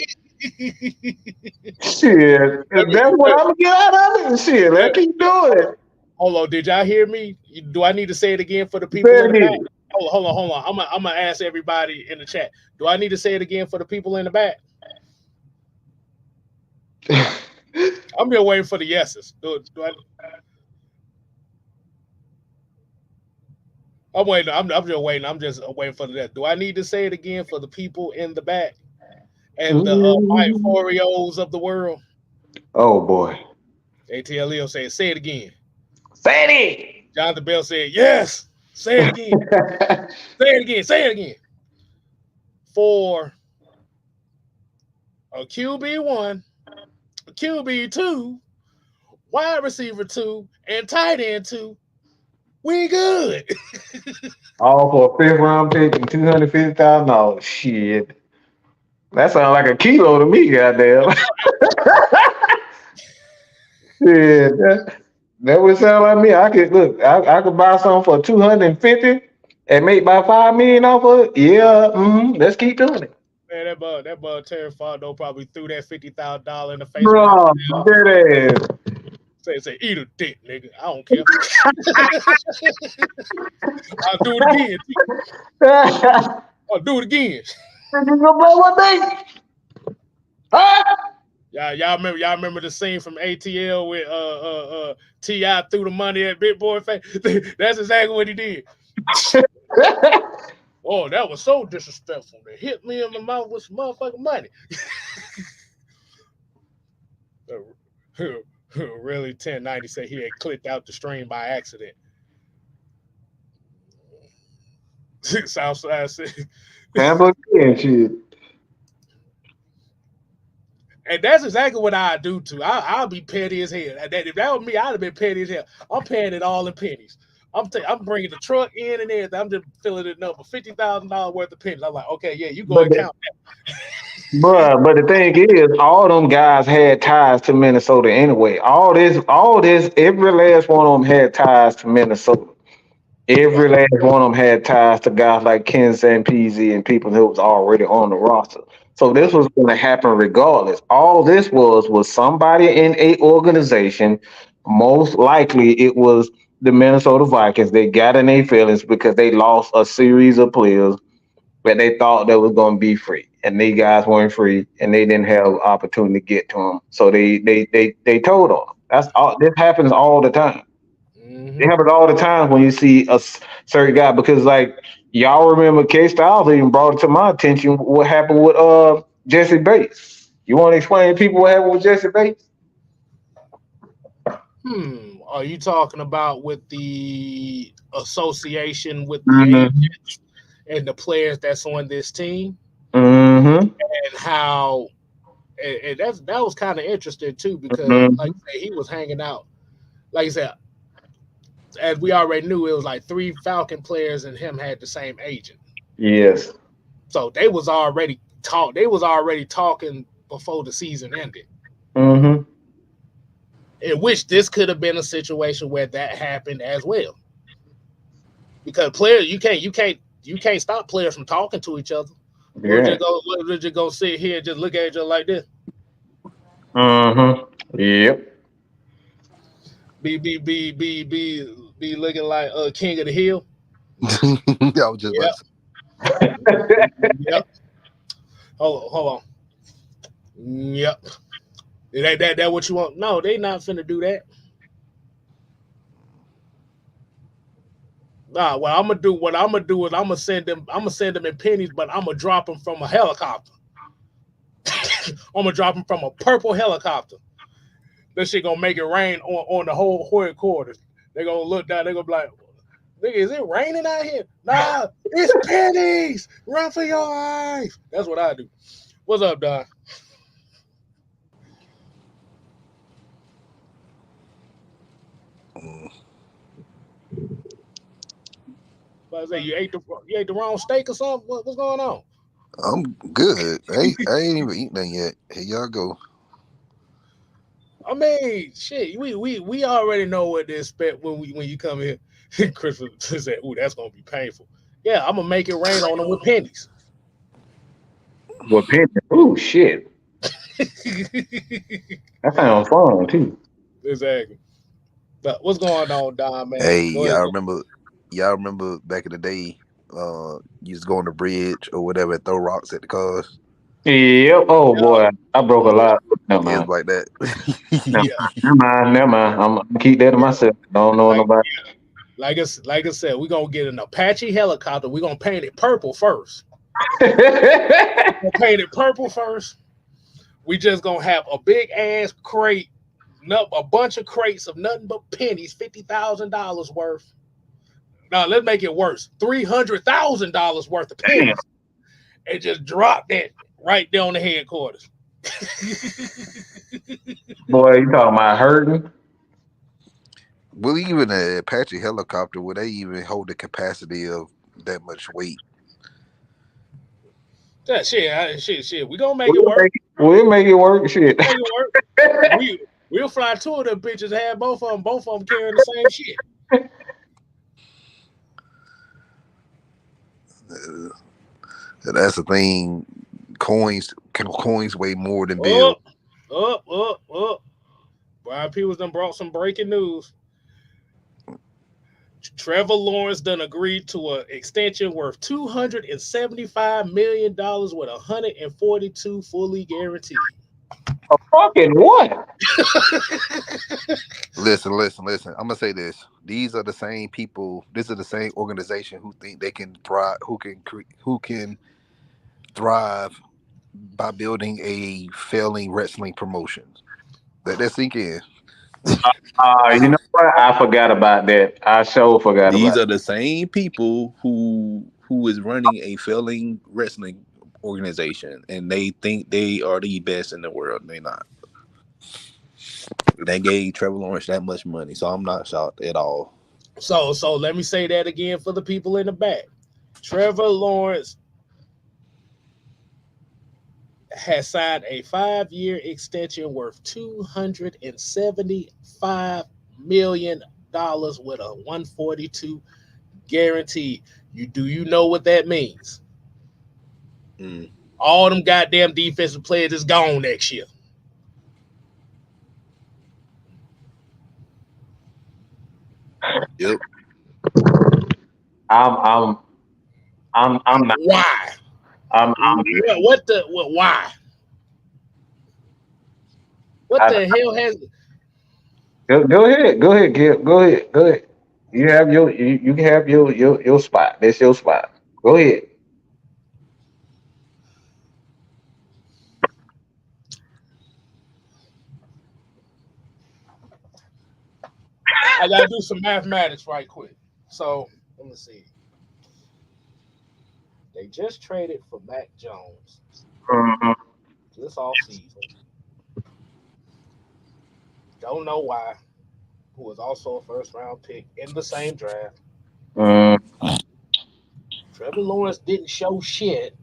Shit. If that's what I'm gonna get out of it, shit, let's keep doing it.
Hold on, did y'all hear me? Do I need to say it again for the
Say
people
it
in the back?
again.
Hold on. I'm gonna ask everybody in the chat. Do I need to say it again for the people in the back? I'm just waiting for the yeses. Do I? I'm waiting. I'm just waiting. I'm just waiting for that. Do I need to say it again for the people in the back and the Mike Forios of the world?
Oh boy.
ATLEO said, say it again.
Say
Jonathan Bell said, yes. Say it again.
it.
Say it again. Say it again. For a QB1, a QB2, wide receiver 2, and tight end 2, we good.
All for a fifth round pick and $250,000. Shit. That sounds like a kilo to me, goddamn. Shit. That would sound like me. I could look, I could buy something for 250 and make about 5 million off of it. Yeah, let's keep doing it.
Man, that bug Terry Fondo probably threw that $50,000 in the face of
Bro,
Riverdale.
dead ass.
Say, eat a dick, nigga. I don't care. I'll do it again. I'll do it again.
You gonna play one thing? Huh?
Y'all remember the scene from ATL with T.I. threw the money at Big Boy face? That's exactly what he did. Oh, that was so disrespectful. They hit me in the mouth with some motherfucking money. Really, 1090 said he had clicked out the stream by accident. Southside said.
And shit.
And that's exactly what I do too. I'll be petty as hell. If that was me, I'd have been petty as hell. I'm paying it all in pennies. I'm bringing the truck in and everything. I'm just filling it up for $50,000 worth of pennies. I'm like, okay, yeah, you go and count that.
Bruh, but the thing is, all them guys had ties to Minnesota anyway. All this, every last one of them had ties to Minnesota. Every last one of them had ties to guys like Ken Zampese and people who was already on the roster. So this was going to happen regardless. All this was somebody in a organization. Most likely, it was the Minnesota Vikings. They got in their feelings because they lost a series of players that they thought that was going to be free, and these guys weren't free, and they didn't have opportunity to get to them. So they told them. That's all. This happens all the time. It happens all the time when you see a certain guy, because like y'all remember K Styles even brought it to my attention what happened with Jesse Bates. You want to explain to people what happened with Jesse Bates?
Are you talking about with the association with the
Mm-hmm.
agents and the players that's on this team,
Mm-hmm.
and how and that was kind of interesting too because like
Mm-hmm.
I said, he was hanging out. Like I said, as we already knew, it was like three Falcon players and him had the same agent.
Yes.
So they was already talk. They was already talking before the season ended.
Mm-hmm.
In which this could have been a situation where that happened as well. Because players, you can't stop players from talking to each other.
Yeah.
What would you go sit here and just look at each other like this?
Mm-hmm. Yep.
Be looking like King of the Hill.
I was just about
Yep.
to say,
Yep. Hold on. Yep. That what you want? No, they not finna do that. Nah, what I'm gonna do is I'm gonna send them in pennies, but I'm gonna drop them from a helicopter. I'm gonna drop them from a purple helicopter. This shit gonna make it rain on the whole headquarters. They gonna look down. They gonna be like, "Nigga, is it raining out here?" Nah, it's pennies. Run for your life. That's what I do. What's up, Don?
mm,
But I say you ate the wrong steak or something. What's going on?
I'm good. I ain't even eaten nothing yet. Here y'all go.
I mean, shit, we already know what to expect when you come here. Chris said, "Ooh, that's gonna be painful." Yeah, I'm gonna make it rain on them with pennies.
What penny? Oh shit. That sounds fun too.
Exactly. But what's going on, Don? Man,
Hey,
go ahead.
y'all remember back in the day, you used to go on the bridge or whatever and throw rocks at the cars.
Yep. Oh
Yeah,
boy, I broke a
yeah,
lot. Never
It's
mind.
like that.
Never
yeah,
mind. Never mind. Never mind. I'm gonna keep that to
yeah.
myself. Don't know
Like
nobody.
like I said, we're gonna get an Apache helicopter. We're gonna paint it purple first. We're gonna paint it purple first. We just gonna have a big ass crate, a bunch of crates of nothing but pennies, $50,000 worth. Now let's make it worse. $300,000 worth of
Damn.
pennies. And just drop that right there on the headquarters.
Boy, you talking about hurting?
Will even a Apache helicopter, would they even hold the capacity of that much weight?
That shit. We gonna make it
We'll
work.
make it, we'll make it work. Shit.
Make it work. We'll fly two of them bitches. Have both of them carrying the same shit.
Uh, that's the thing. Coins weigh more than
Up,
bill.
up. Brian Peoples done brought some breaking news. Trevor Lawrence done agreed to an extension worth $275 million with 142 fully guaranteed.
Fucking what?
Listen. I'm gonna say this. These are the same people. This is the same organization who think they can thrive, who can thrive by building a failing wrestling promotion. Let that sink in.
You know what? I forgot about that. I sure forgot
These
about
are the same people who is running a failing wrestling organization, and they think they are the best in the world. They're not. They gave Trevor Lawrence that much money, so I'm not shocked at all.
So let me say that again for the people in the back. Trevor Lawrence has signed a 5-year extension worth $275 million with a 142 guarantee. You know what that means?
Mm.
All them goddamn defensive players is gone next year.
Yep.
I'm I'm I'm not
Why?
I'm
Why? What
I,
the hell has
go ahead. Go ahead, Gil. Go ahead. Go ahead. You can have your spot. That's your spot. Go ahead.
I gotta do some mathematics right quick. So let me see. They just traded for Mac Jones
Mhm.
this off season. Don't know why. Who was also a first round pick in the same draft.
Mm.
Trevor Lawrence didn't show shit.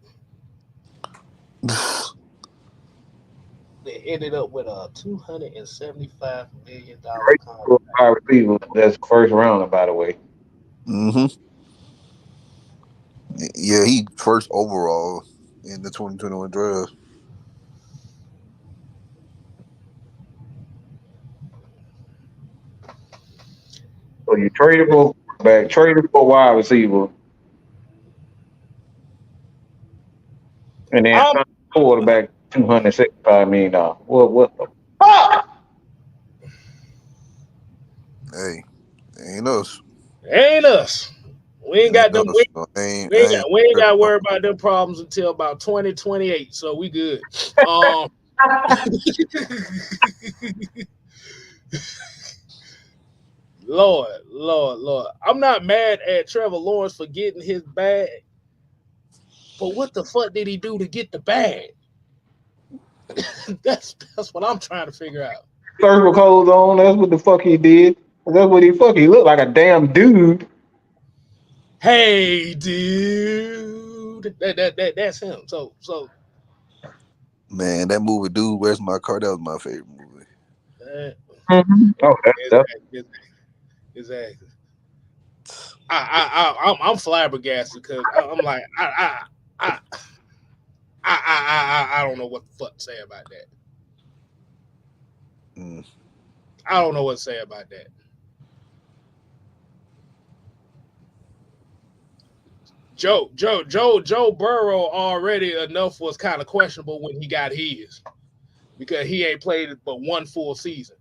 They ended up with a $275 million
For
contract.
wide receiver, that's first rounder, by the way.
Mm-hmm. Yeah, he first overall in the 2021 draft.
So you traded for a quarterback, traded for a wide receiver, and then
I'm
signed a quarterback $265 million. What the fuck?
Hey, ain't us.
ain't us. We ain't got
Ain't
them.
us. So
We ain't got
tripping
to
on
worry about them problems until about 2028. So we good. Um, Lord. I'm not mad at Trevor Lawrence for getting his bag, but what the fuck did he do to get the bag? That's what I'm trying to figure out.
Circle clothes on. That's what the fuck he did. That's what he fuck. He looked like a damn dude.
Hey, dude, that's him. So
Man, that movie, Dude, Where's My Car? That was my favorite movie.
uh,
Mm-hmm. Oh, that's
exactly, exactly. I'm flabbergasted because I'm like I I don't know what the fuck to say about that.
Mm.
I don't know what to say about that. Joe Burrow already enough was kind of questionable when he got his because he ain't played but one full season.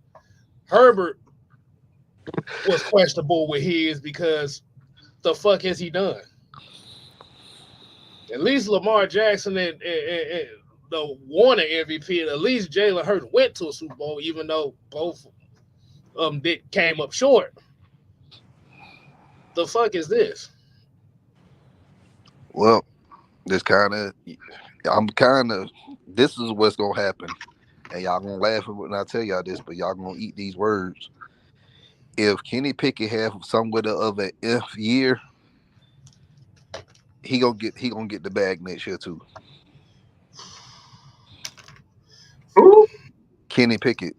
Herbert was questionable with his because the fuck has he done? At least Lamar Jackson and the Warner MVP, at least Jalen Hurts went to a Super Bowl, even though both did came up short. The fuck is this?
Well, this kind of, I'm kind of, this is what's going to happen. And y'all going to laugh when I tell y'all this, but y'all going to eat these words. If Kenny Pickett have somewhat of an F year, he gonna get the bag next year too.
who?
Kenny Pickett.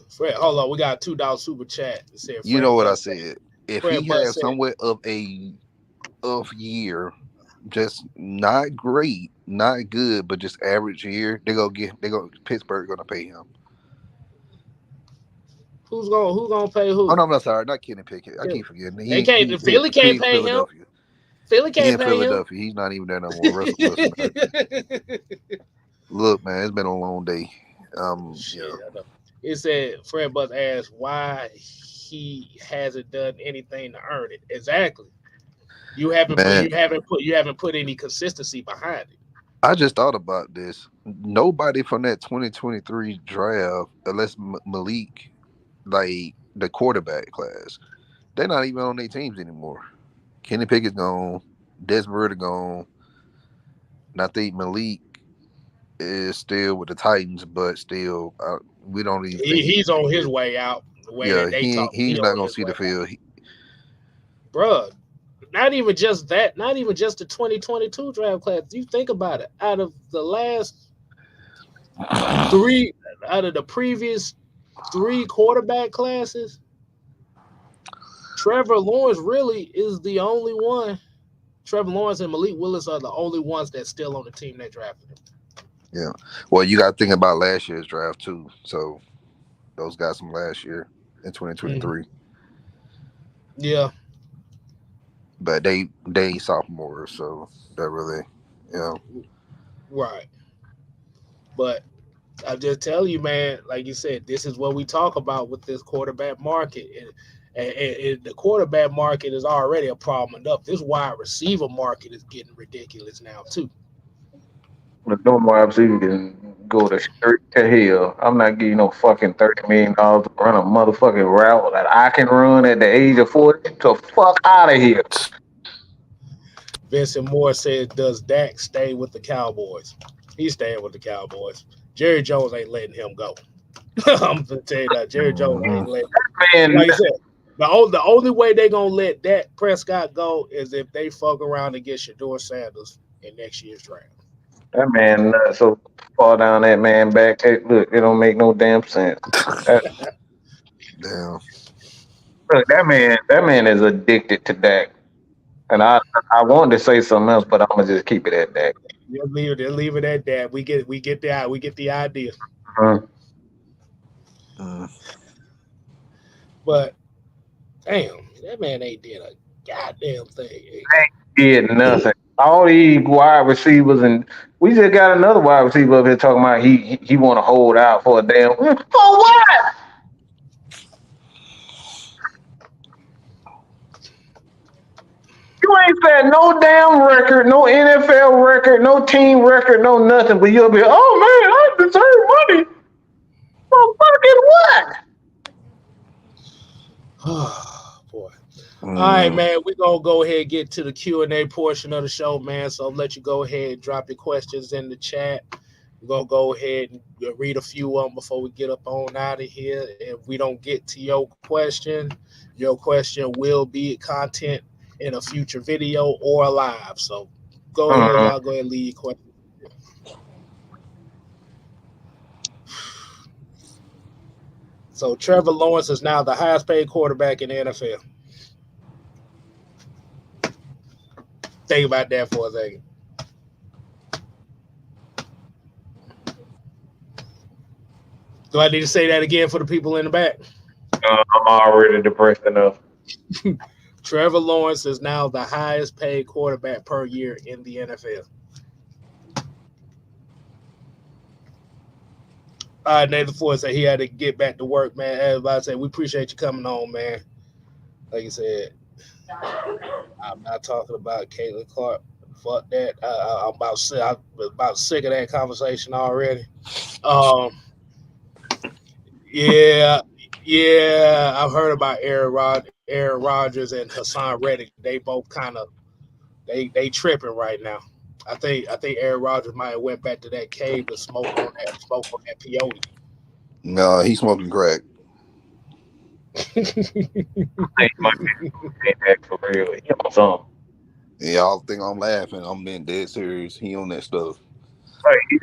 Fred, hold on, we got a $2 super chat. It said
You know
Fred
what I
Butt said.
said. If he
Fred Butt
has
said,
somewhat of a off year, just not great, not good, but just average year, they go Pittsburgh gonna pay him.
who's gonna pay
Oh
who?
no, I'm not sorry, not Kenny Pickett. I keep forgetting.
They
He
can't.
he he,
Philly
he
can't
in
pay him.
Philadelphia.
Philly
He
can't
in
pay him.
Philadelphia. He's not even there no more. Russell Wilson. Look, man, it's been a long day.
Shit,
Yeah,
I know. It said Fred Buzz asked why he hasn't done anything to earn it. Exactly.
man.
You haven't put any consistency behind it.
I just thought about this. Nobody from that 2023 draft, unless Malik, like the quarterback class, they're not even on their teams anymore. Kenny Pickett's gone, Desmond gone, and I think Malik is still with the Titans, but still, we don't even think.
He's on his way out. The way
Yeah,
that they
he
talk,
he's
he
not
on
gonna
his
see
way
the
out.
field.
Bruh, not even just that, not even just the 2022 draft class. You think about it. Out of the last three, out of the previous three quarterback classes, Trevor Lawrence really is the only one. Trevor Lawrence and Malik Willis are the only ones that's still on the team that drafted him.
Yeah. Well, you got to think about last year's draft too. So those guys from last year in 2023,
Yeah,
but they sophomores, so that really, yeah.
right. But I just tell you, man, like you said, this is what we talk about with this quarterback market. And the quarterback market is already a problem enough. This wide receiver market is getting ridiculous now, too.
The normal wide receiver can go to straight to hell. I'm not giving you no fucking $30 million to run a motherfucking route that I can run at the age of 40. To fuck out of here.
Vincent Moore says, "Does Dak stay with the Cowboys?" He's staying with the Cowboys. Jerry Jones ain't letting him go. I'm gonna tell you that Jerry Jones ain't letting.
Man,
Like I said, the only way they gonna let Dak Prescott go is if they fuck around and get Shador Sanders in next year's draft.
that man nuts so far down that man back. Look, it don't make no damn sense. That,
Damn.
look, that man is addicted to Dak. And I wanted to say something else, but I'm gonna just keep it at Dak.
They'll leave it at that. We get the idea.
Uh,
Uh,
But damn, that man ain't did a goddamn thing.
did nothing. All these wide receivers, and we just got another wide receiver up here talking about he want to hold out for a damn for what? You ain't set no damn record, no NFL record, no team record, no nothing. But you'll be, oh man, I deserve money. Well, fucking what?
Boy. All right, man. We're gonna go ahead and get to the Q&A portion of the show, man. So I'll let you go ahead and drop your questions in the chat. We're gonna go ahead and read a few of them before we get up on out of here. If we don't get to your question will be content in a future video or live. So go ahead, y'all go ahead and leave your question. So Trevor Lawrence is now the highest paid quarterback in the NFL. Think about that for a second. Do I need to say that again for the people in the back?
I'm already depressed enough.
Trevor Lawrence is now the highest paid quarterback per year in the NFL. All right, Nathan Ford said he had to get back to work, man. Everybody said, we appreciate you coming on, man. Like you said, I'm not talking about Caitlin Clark. Fuck that. I'm about sick of that conversation already. Yeah, I've heard about Aaron Rodgers and Hassan Reddick. They both kind of they tripping right now. I think Aaron Rodgers might have went back to that cave and smoked on that peyote.
No, he's smoking crack.
I think my man for real. He on something.
Yeah, y'all think I'm laughing. I'm being dead serious. He on that stuff.
Like he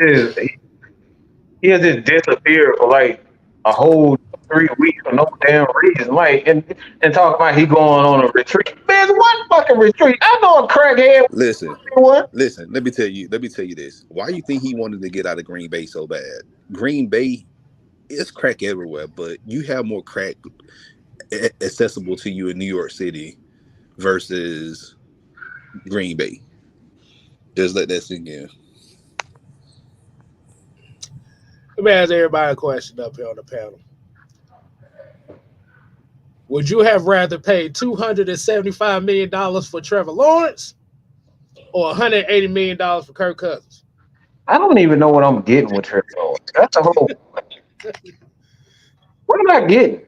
has just disappeared for like a whole 3 weeks for no damn reason. Like and talking about he going on a retreat. Man, what fucking retreat? I know a crackhead.
Listen.
What?
Listen, let me tell you this. Why you think he wanted to get out of Green Bay so bad? Green Bay, it's crack everywhere, but you have more crack accessible to you in New York City versus Green Bay. Just let that sink in.
Let me ask everybody a question up here on the panel. Would you have rather paid $275 million for Trevor Lawrence or $180 million for Kirk Cousins?
I don't even know what I'm getting with Trevor Lawrence. That's the whole. What am I getting?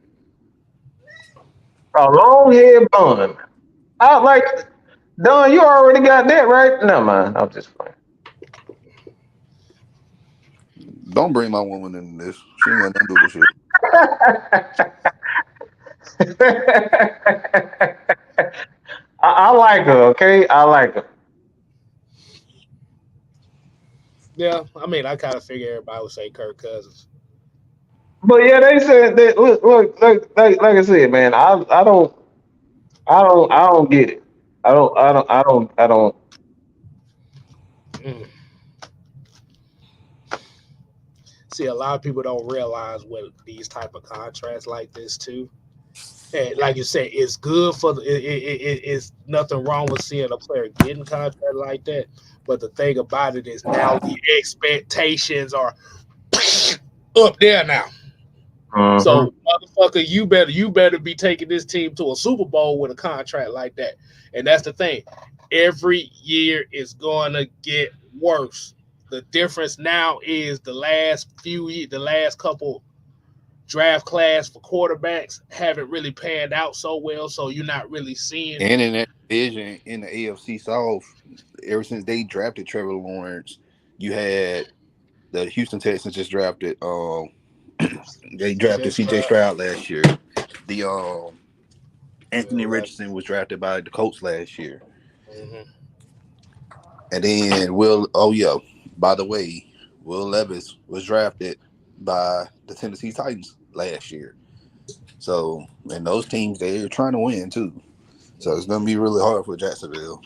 A long head bun. I like Don. You already got that right. Never mind. I'm just playing.
Don't bring my woman into this. She ain't got nothing to do with
shit. I like her. Okay, I like her.
Yeah, I mean, I kind of figure everybody would say Kirk Cousins.
But yeah, they said that. Look, like I said, man, I don't get it. I don't.
See, a lot of people don't realize what these type of contracts like this too. And like you said, it's good for it's nothing wrong with seeing a player getting a contract like that. But the thing about it is now the expectations are up there now.
Mm-hmm.
So, motherfucker, you better be taking this team to a Super Bowl with a contract like that. And that's the thing. Every year is going to get worse. the difference now is the last couple draft class for quarterbacks haven't really panned out so well, so you're not really seeing.
And in that division in the AFC South, ever since they drafted Trevor Lawrence, you had the Houston Texans just drafted. They drafted C.J. Stroud last year. The Anthony Richardson was drafted by the Colts last year.
Mm-hmm.
And then Will. Oh yeah, by the way, Will Levis was drafted by the Tennessee Titans last year. So, and those teams, they're trying to win too. So it's gonna be really hard for Jacksonville.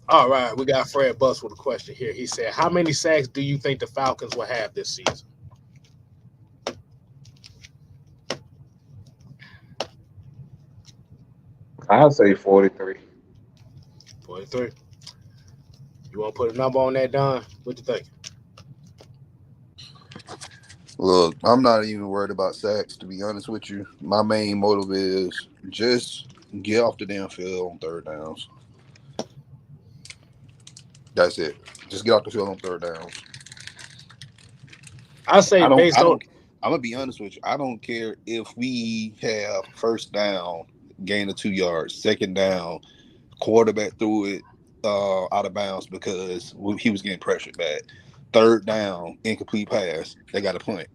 All right, we got Fred Bus with a question here. He said, "How many sacks do you think the Falcons will have this season?"
I'll say 43.
43. You want to put a number on that, Don? What you think?
Look, I'm not even worried about sacks, to be honest with you. My main motive is just get off the damn field on third downs. That's it. Just get off the field on third downs.
I say
I'm gonna be honest with you. I don't care if we have first down, gain of 2 yards, second down, quarterback threw it out of bounds because he was getting pressured back. Third down, incomplete pass. They got a punt.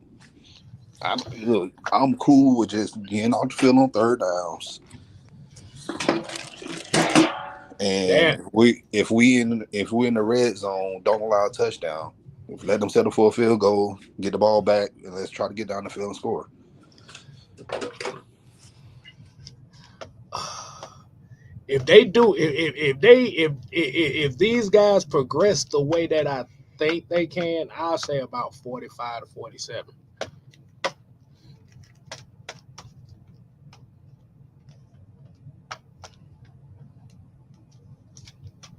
I'm cool with just getting off the field on third downs. And if we in the red zone, don't allow a touchdown. Let them settle for a field goal, get the ball back, and let's try to get down the field and score.
If these guys progress the way that I think they can, I'll say about 45 to 47.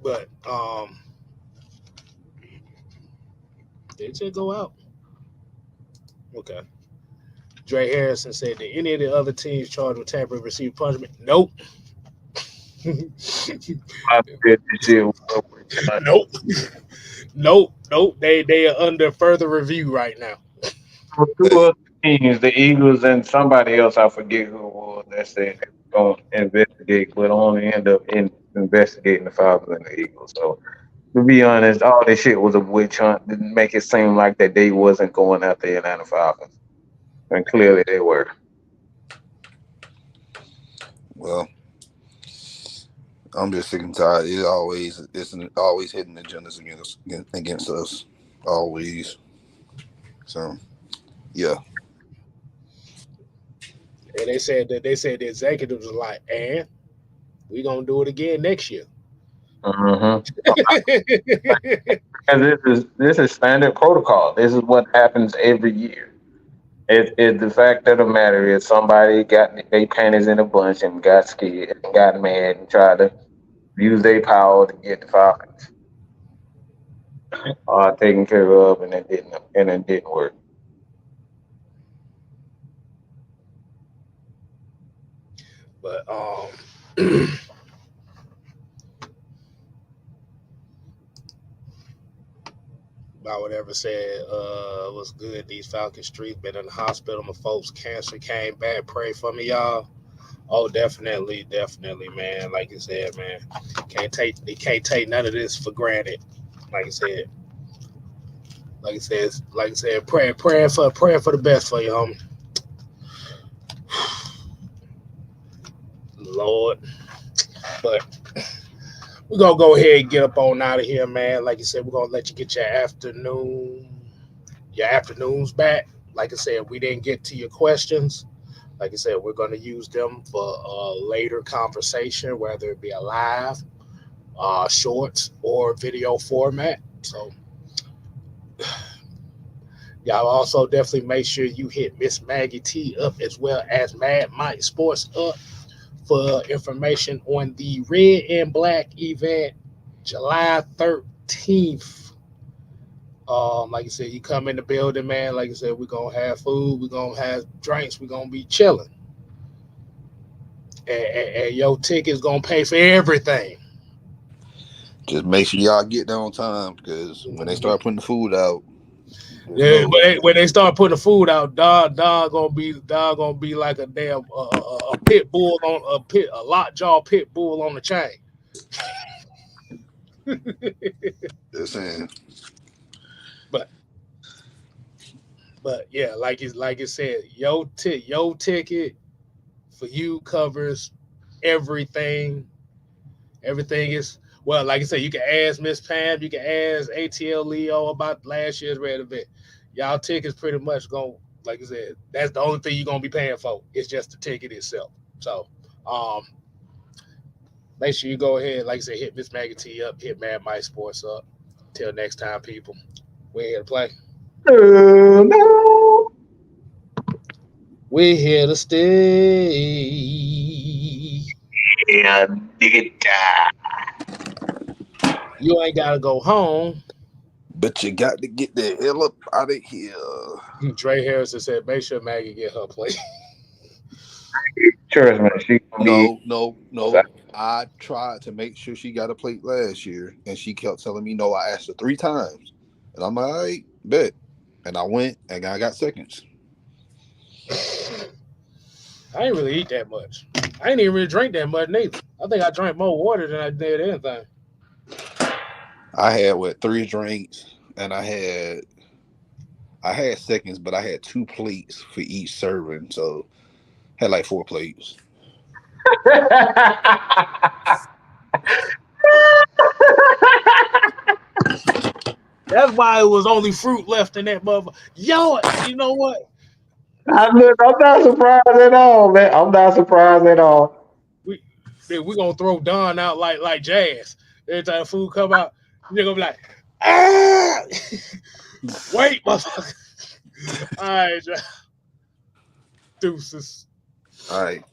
But did it go out? Okay. Dre Harrison said, "Did any of the other teams charged with tampering receive punishment?" Nope. Nope. Nope. They are under further review right now.
Two other teams, the Eagles and somebody else, I forget who it was, that said they were going to investigate, but only end up investigating the Falcons and the Eagles. So, to be honest, all this shit was a witch hunt. Didn't make it seem like that they wasn't going after the Atlanta Falcons. And clearly they were.
Well, I'm just sick and tired. It's always hidden agendas against us. Always. So, yeah.
And they said the executives were like, "And we're gonna do it again next year."
And this is standard protocol. This is what happens every year. It the fact of the matter is somebody got their panties in a bunch and got scared and got mad and tried to use their power to get the Falcons taken care of, and it didn't work.
But about whatever said, what's good? These Falcon streets been in the hospital. My folks' cancer came back. Pray for me, y'all. Oh, definitely, man. Like you said, man, can't take none of this for granted. Like I said, praying for the best for you, homie. Lord, but we're gonna go ahead and get up on out of here, man. Like you said, we're gonna let you get your afternoons back. Like I said, we didn't get to your questions. Like I said, we're gonna use them for a later conversation, whether it be a live, shorts, or video format. So y'all also definitely make sure you hit Miss Maggie T up as well as Mad Mike Sports up for information on the Red and Black event, July 13th. Like I said, you come in the building, man. Like I said, we're gonna have food, we're gonna have drinks, we're gonna be chilling. And your ticket's gonna pay for everything.
Just make sure y'all get there on time because when they start putting the food out,
yeah, but when they start putting the food out, dog gonna be like a damn a pit bull on a lockjaw pit bull on the chain.
Just saying.
But yeah, like it said, your ticket for you covers everything. Everything is well, like I said, you can ask Miss Pam, you can ask ATL Leo about last year's red event. Y'all tickets pretty much going, like I said, that's the only thing you're gonna be paying for. It's just the ticket itself. So make sure you go ahead, like I said, hit Miss Maggie T up, hit Mad Mike Sports up. Till next time, people. We're here to play.
No.
We're here to stay.
Yeah, nigga.
You ain't gotta go home.
But you got to get the hell up out of here.
Dre Harrison said, make sure Maggie get her plate.
Trust me, she gonna be.
No. I tried to make sure she got a plate last year, and she kept telling me no. I asked her 3 times, and I'm like, all right, bet. And I went, and I got seconds.
I ain't really eat that much. I ain't even really drink that much neither. I think I drank more water than I did anything.
I had 3 drinks, and I had seconds, but I had 2 plates for each serving, so I had like 4 plates.
That's why it was only fruit left in that motherfucker. Yo, you know what?
I'm not surprised at all, man. I'm not surprised at all.
We gonna throw Don out like jazz. Every time food come out, you're gonna be like, ah! Wait, motherfucker. All right, deuces.
All right.